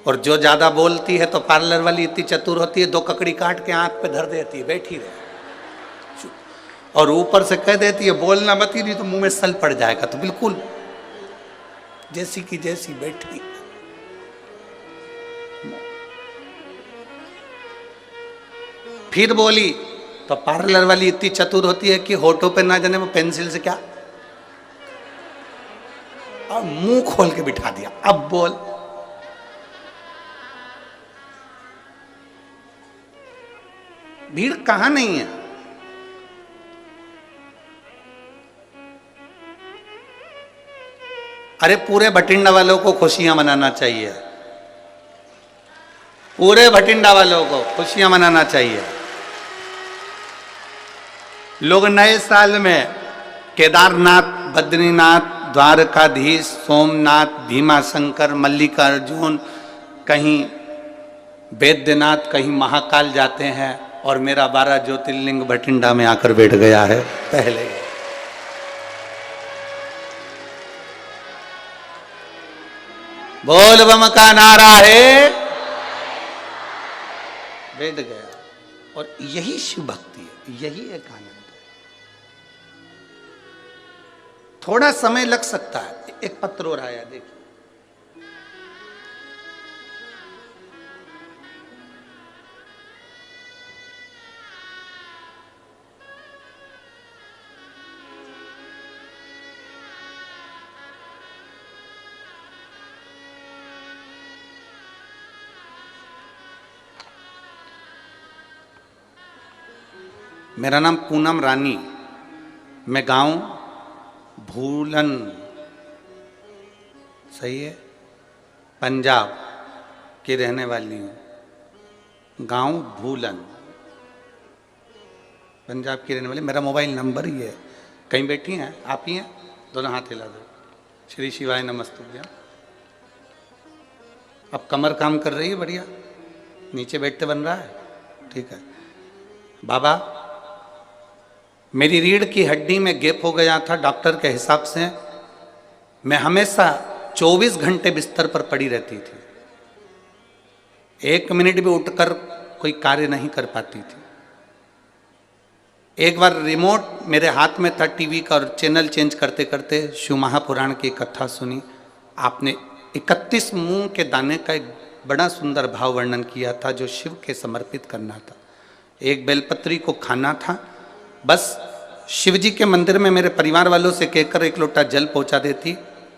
और जो ज्यादा बोलती है तो पार्लर वाली इतनी चतुर होती है, 2 ककड़ी काट के आंख पे धर देती है, बैठी रहे। और ऊपर से कह देती है बोलना मत ही, नहीं तो मुंह में सल पड़ जाएगा। तो बिल्कुल जैसी की जैसी बैठी। फिर बोली तो पार्लर वाली इतनी चतुर होती है कि होठों पे ना जाने वो पेंसिल से क्या और मुंह खोल के बिठा दिया। अब बोल। भीड़ कहां नहीं है? अरे पूरे भटिंडा वालों को खुशियां मनाना चाहिए। पूरे भटिंडा वालों को खुशियां मनाना चाहिए। लोग नए साल में केदारनाथ, बद्रीनाथ, द्वारकाधीश, सोमनाथ, भीमाशंकर, मल्लिकार्जुन, कहीं वैद्यनाथ, कहीं महाकाल जाते हैं। और मेरा 12 ज्योतिर्लिंग भटिंडा में आकर बैठ गया है पहले। बोल बम का नारा है, बैठ गया। और यही शिव भक्ति है, यही एक आनंद है। थोड़ा समय लग सकता है। एक पत्र और आया, देखिए। मेरा नाम पूनम रानी, मैं गांव भूलन, सही है, पंजाब की रहने वाली हूँ। गांव भूलन, पंजाब की रहने वाली। मेरा मोबाइल नंबर ही है। कहीं बैठी हैं? आप ही हैं? दोनों हाथ हिला दो। श्री शिवाय नमस्तुभ्यम। अब कमर काम कर रही है बढ़िया, नीचे बैठते बन रहा है, ठीक है। बाबा मेरी रीढ़ की हड्डी में गैप हो गया था, डॉक्टर के हिसाब से मैं हमेशा 24 घंटे बिस्तर पर पड़ी रहती थी, 1 मिनट भी उठकर कोई कार्य नहीं कर पाती थी। एक बार रिमोट मेरे हाथ में था टीवी का और चैनल चेंज करते करते शिव महापुराण की कथा सुनी। आपने 31 मूंग के दाने का एक बड़ा सुंदर भाव वर्णन किया था जो शिव के समर्पित करना था। एक बेलपत्री को खाना था, बस शिव जी के मंदिर में मेरे परिवार वालों से कहकर 1 लोटा जल पहुंचा देती।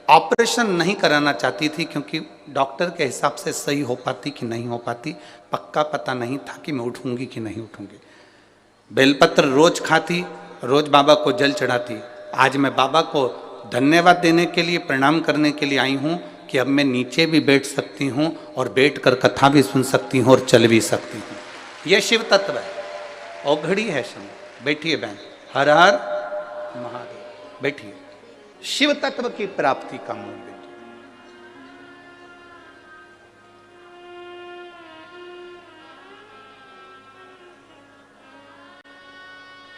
ऑपरेशन नहीं कराना चाहती थी क्योंकि डॉक्टर के हिसाब से सही हो पाती कि नहीं हो पाती, पक्का पता नहीं था कि मैं उठूंगी कि नहीं उठूंगी। बेलपत्र रोज खाती, रोज बाबा को जल चढ़ाती। आज मैं बाबा को धन्यवाद देने के लिए, प्रणाम करने के लिए आई हूँ कि अब मैं नीचे भी बैठ सकती हूँ और बैठकर कथा भी सुन सकती हूँ और चल भी सकती हूँ। ये शिव तत्व है, औघड़ी है शनि। बैठिए बहन, हर हर महादेव, बैठिए। शिव तत्व की प्राप्ति का मूल बैठिए।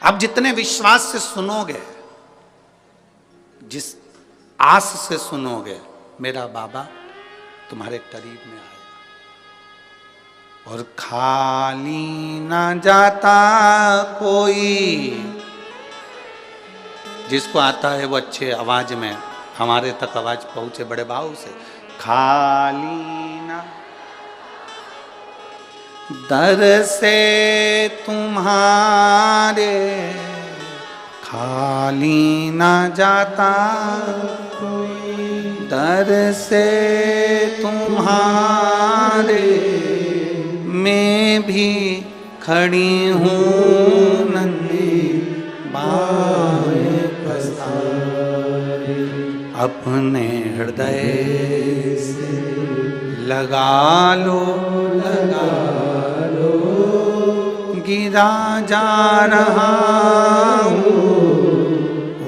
आप जितने विश्वास से सुनोगे, जिस आस से सुनोगे, मेरा बाबा तुम्हारे करीब में आएगा। और खाली ना जाता कोई, जिसको आता है वो अच्छे आवाज में हमारे तक आवाज पहुंचे बड़े भाव से। खाली ना दर से तुम्हारे खाली ना जाता कोई, दर से तुम्हारे मैं भी खड़ी हूँ नन्ही बाहें पसारे। अपने हृदय से लगा लो, लगा लो, गिरा जा रहा हूँ,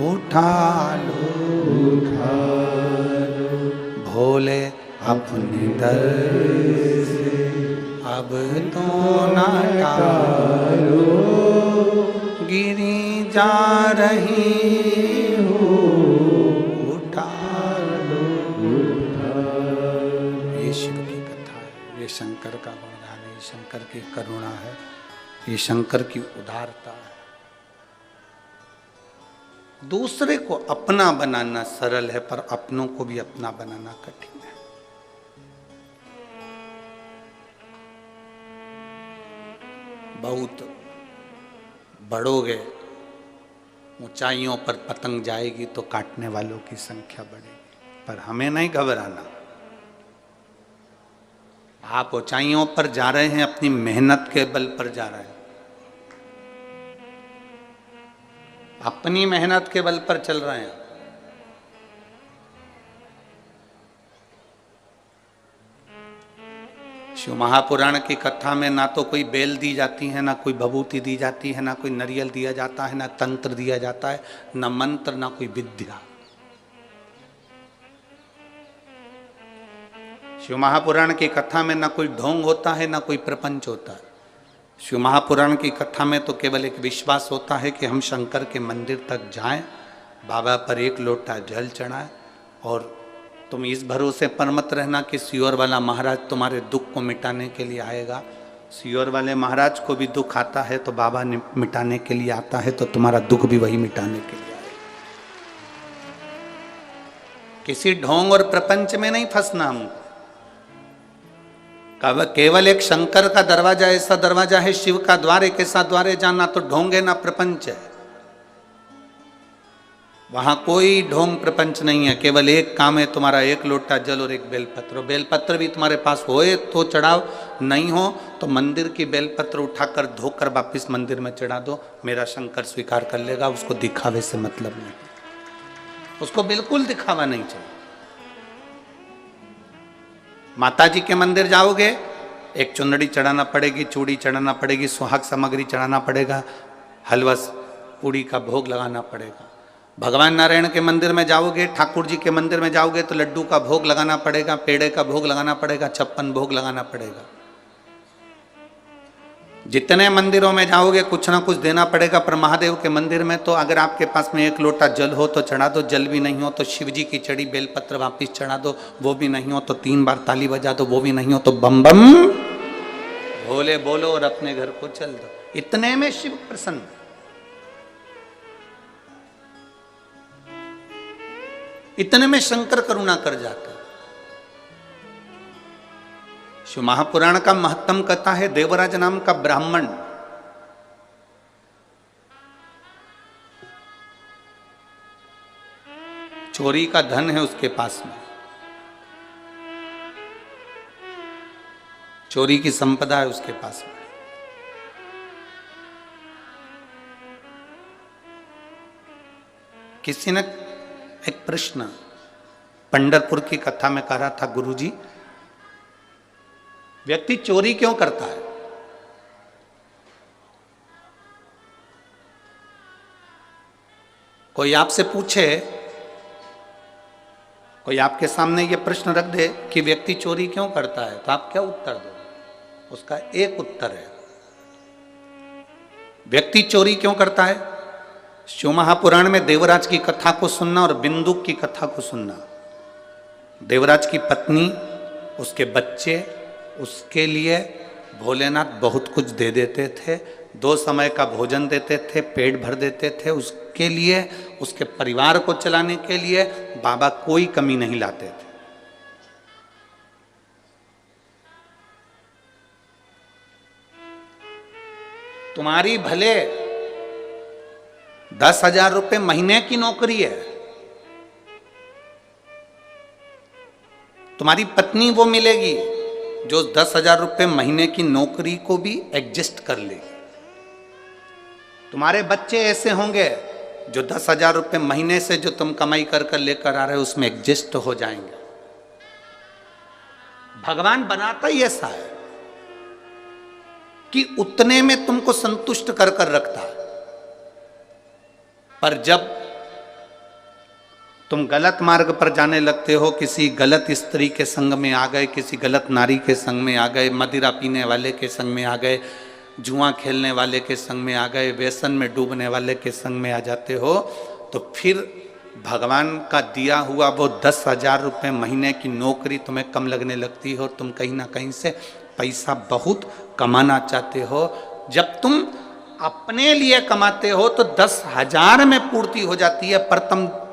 उठा लो, उठा लो। भोले अपने दर से अब तो ना टालो, गिरी जा रही हूँ, उठा लो, उठा लो। ये शिव की कथा है, ये शंकर का गुणगान है, ये शंकर की करुणा है, ये शंकर की उदारता है। दूसरे को अपना बनाना सरल है, पर अपनों को भी अपना बनाना कठिन है। बहुत बढ़ोगे, ऊंचाइयों पर पतंग जाएगी तो काटने वालों की संख्या बढ़ेगी, पर हमें नहीं घबराना। आप ऊंचाइयों पर जा रहे हैं, अपनी मेहनत के बल पर जा रहे हैं, अपनी मेहनत के बल पर चल रहे हैं। शिव महापुराण की कथा में ना तो कोई बेल दी जाती है, ना कोई भभूति दी जाती है, ना कोई नारियल दिया जाता है, ना तंत्र दिया जाता है, ना मंत्र, ना कोई विद्या। शिव महापुराण की कथा में ना कोई ढोंग होता है, ना कोई प्रपंच होता है। शिव महापुराण की कथा में तो केवल एक विश्वास होता है कि हम शंकर के मंदिर तक जाएं, बाबा पर 1 लोटा जल चढ़ाएं, और तुम इस भरोसे पर मत रहना कि सियोर वाला महाराज तुम्हारे दुख को मिटाने के लिए आएगा। सियोर वाले महाराज को भी दुख आता है तो बाबा मिटाने के लिए आता है, तो तुम्हारा दुख भी वही मिटाने के लिए आएगा। किसी ढोंग और प्रपंच में नहीं फंसना हमको। केवल एक शंकर का दरवाजा ऐसा दरवाजा है, शिव का द्वार एक ऐसा द्वार है जहां ना तो ढोंग है ना प्रपंच है। वहां कोई ढोंग प्रपंच नहीं है, केवल एक काम है, तुम्हारा 1 लोटा जल और 1 बेलपत्र। बेलपत्र भी तुम्हारे पास होए तो चढ़ाओ, नहीं हो तो मंदिर की बेलपत्र उठाकर धोकर वापिस मंदिर में चढ़ा दो, मेरा शंकर स्वीकार कर लेगा। उसको दिखावे से मतलब नहीं, उसको बिल्कुल दिखावा नहीं चाहिए। माता जी के मंदिर जाओगे, एक चुंदड़ी चढ़ाना पड़ेगी, चूड़ी चढ़ाना पड़ेगी, सुहाग सामग्री चढ़ाना पड़ेगा, हलवा पूड़ी का भोग लगाना पड़ेगा। भगवान नारायण के मंदिर में जाओगे, ठाकुर जी के मंदिर में जाओगे तो लड्डू का भोग लगाना पड़ेगा, पेड़े का भोग लगाना पड़ेगा, 56 भोग लगाना पड़ेगा। जितने मंदिरों में जाओगे कुछ ना कुछ देना पड़ेगा, पर महादेव के मंदिर में तो अगर आपके पास में 1 लोटा जल हो तो चढ़ा दो, जल भी नहीं हो तो शिव जी की चढ़ी बेलपत्र वापिस चढ़ा दो, वो भी नहीं हो तो 3 बार ताली बजा दो, वो भी नहीं हो तो बम बम भोले बोलो और अपने घर को चल दो। इतने में शिव प्रसन्न। इतने में शंकर करुणा कर जाता। शिव महापुराण का महत्तम कथा है, देवराज नाम का ब्राह्मण चोरी का धन है उसके पास में, चोरी की संपदा है उसके पास में। किसी ने एक प्रश्न पंढरपुर की कथा में कह रहा था, गुरुजी व्यक्ति चोरी क्यों करता है? कोई आपसे पूछे, कोई आपके सामने ये प्रश्न रख दे कि व्यक्ति चोरी क्यों करता है, तो आप क्या उत्तर दो? उसका एक उत्तर है, व्यक्ति चोरी क्यों करता है? शिव महापुराण में देवराज की कथा को सुनना और बिंदुक की कथा को सुनना। देवराज की पत्नी, उसके बच्चे, उसके लिए भोलेनाथ बहुत कुछ दे देते थे, 2 समय का भोजन देते थे, पेट भर देते थे। उसके लिए, उसके परिवार को चलाने के लिए बाबा कोई कमी नहीं लाते थे। तुम्हारी भले 10,000 रुपए महीने की नौकरी है, तुम्हारी पत्नी वो मिलेगी जो 10,000 रुपए महीने की नौकरी को भी एडजस्ट कर लेगी। तुम्हारे बच्चे ऐसे होंगे जो 10,000 रुपए महीने से जो तुम कमाई कर कर लेकर आ रहे हो उसमें एडजस्ट हो जाएंगे। भगवान बनाता ही ऐसा है कि उतने में तुमको संतुष्ट कर कर रखता है। पर जब तुम गलत मार्ग पर जाने लगते हो, किसी गलत स्त्री के संग में आ गए, किसी गलत नारी के संग में आ गए, मदिरा पीने वाले के संग में आ गए, जुआ खेलने वाले के संग में आ गए, व्यसन में डूबने वाले के संग में आ जाते हो, तो फिर भगवान का दिया हुआ वो 10,000 रुपये महीने की नौकरी तुम्हें कम लगने लगती हो। तुम कहीं ना कहीं से पैसा बहुत कमाना चाहते हो। जब तुम अपने लिए कमाते हो तो 10,000 में पूर्ति हो जाती है, पर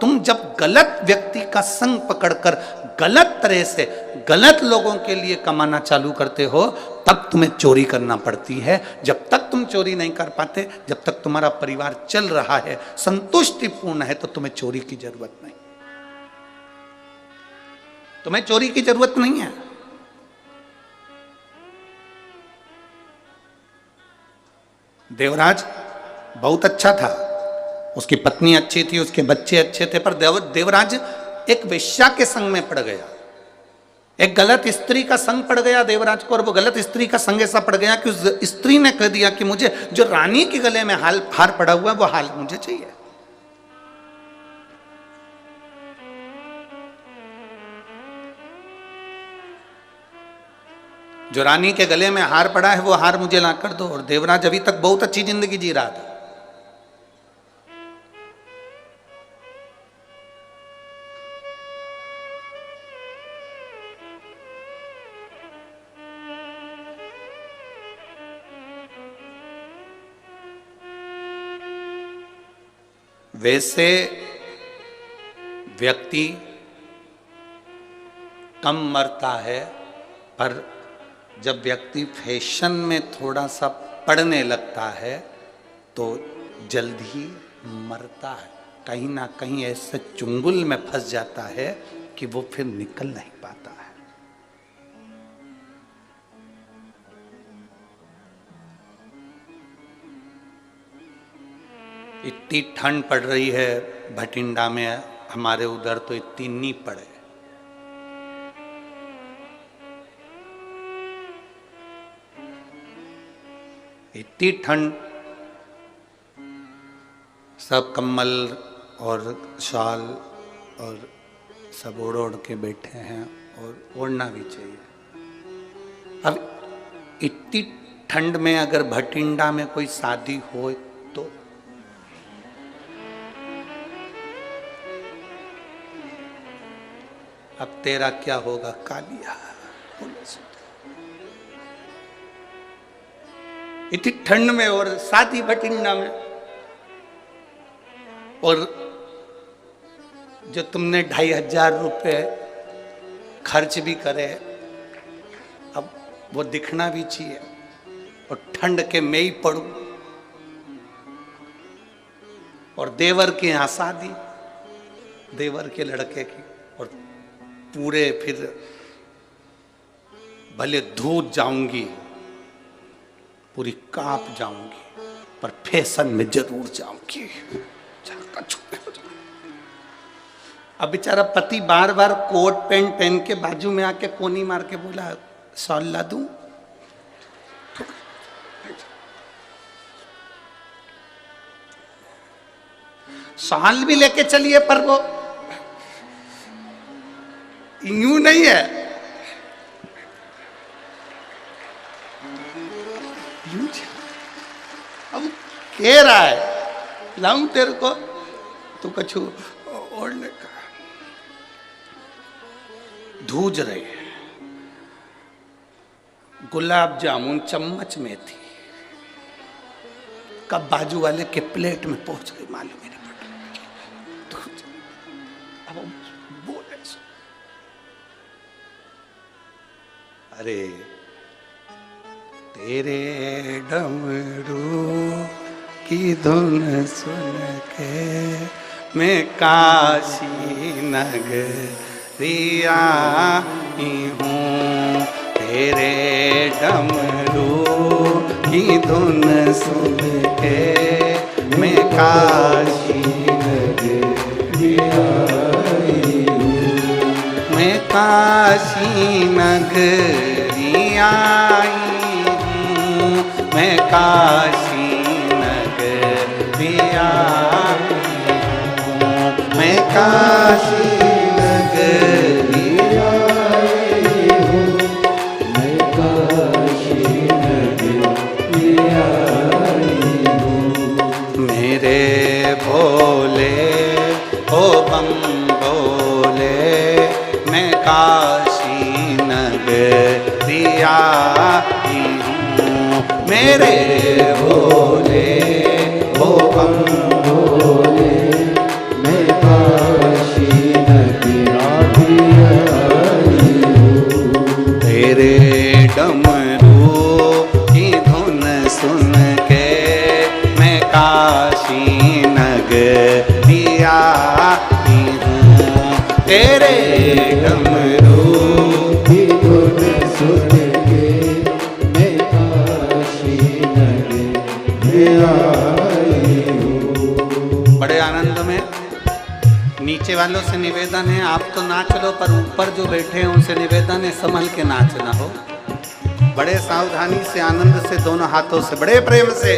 तुम जब गलत व्यक्ति का संग पकड़कर गलत तरह से गलत लोगों के लिए कमाना चालू करते हो, तब तुम्हें चोरी करना पड़ती है। जब तक तुम चोरी नहीं कर पाते, जब तक तुम्हारा परिवार चल रहा है, संतुष्टिपूर्ण है, तो तुम्हें चोरी की जरूरत नहीं। तुम्हें चोरी की जरूरत नहीं है। देवराज बहुत अच्छा था, उसकी पत्नी अच्छी थी, उसके बच्चे अच्छे थे, पर देवराज एक वेश्या के संग में पड़ गया, एक गलत स्त्री का संग पड़ गया देवराज को। और वो गलत स्त्री का संग ऐसा पड़ गया कि उस स्त्री ने कह दिया कि मुझे जो रानी के गले में हार पड़ा हुआ है वो हार मुझे चाहिए। जो रानी के गले में हार पड़ा है वो हार मुझे ला कर दो। और देवराज अभी तक बहुत अच्छी जिंदगी जी रहा था। वैसे व्यक्ति कम मरता है, पर जब व्यक्ति फैशन में थोड़ा सा पड़ने लगता है तो जल्द ही मरता है। कहीं ना कहीं ऐसे चुंगल में फंस जाता है कि वो फिर निकल नहीं पाता है। इतनी ठंड पड़ रही है भटिंडा में, हमारे उधर तो इतनी नहीं पड़े। इतनी ठंड, सब कम्बल और शाल और सब ओढ़ ओढ़ के बैठे हैं, और ओढ़ना भी चाहिए। अब इतनी ठंड में अगर भटिंडा में कोई शादी हो तो अब तेरा क्या होगा कालिया। इतनी ठंड में और शादी भटिंडा में, और जो तुमने 2500 रुपये खर्च भी करे, अब वो दिखना भी चाहिए। और ठंड के मैं ही पड़ू, और देवर के यहाँ शादी, देवर के लड़के की, और पूरे फिर भले धूत जाऊंगी, पूरी कांप जाऊंगी, पर फैशन में जरूर जाऊंगी। अब बेचारा पति बार बार कोट पैंट पहन के बाजू में आके कोनी मार के बोला, शॉल ला दूं? शॉल भी लेके चलिए, पर वो यूं नहीं है, यूं। अब कह रहा है लाऊं तेरे को, तू कछु ओढ़ने का। धूज रहे, गुलाब जामुन चम्मच में थी, कब बाजू वाले के प्लेट में पहुंच गई मालूम ही नहीं पड़ा। अब बोले, अरे तेरे डमरू की धुन सुन के मैं काशी नगरिया हूँ, तेरे डमरू की धुन सुन के मैं काशी नगरिया हूँ, मैं काशी नगरिया हूँ, मैं काशी नगरिया हूँ, मैं काशी नगरिया हूँ, मैं काशी नगरिया हूँ। मेरे भोले ओ बम भोले, मैं काशी नगरिया हूँ, मेरे भोले ओ बम भोले, मैं काशी नगरिया हूँ, तेरे डमरू की धुन सुन के मैं काशी नगरिया हूँ, तेरे डमरू की धुन सुन के मैं काशी नगरिया हूँ। बड़े आनंद में नीचे वालों से निवेदन है, आप तो नाच लो, पर ऊपर जो बैठे हैं उनसे निवेदन है संभल के नाचना हो, बड़े सावधानी से, आनंद से, दोनों हाथों से, बड़े प्रेम से।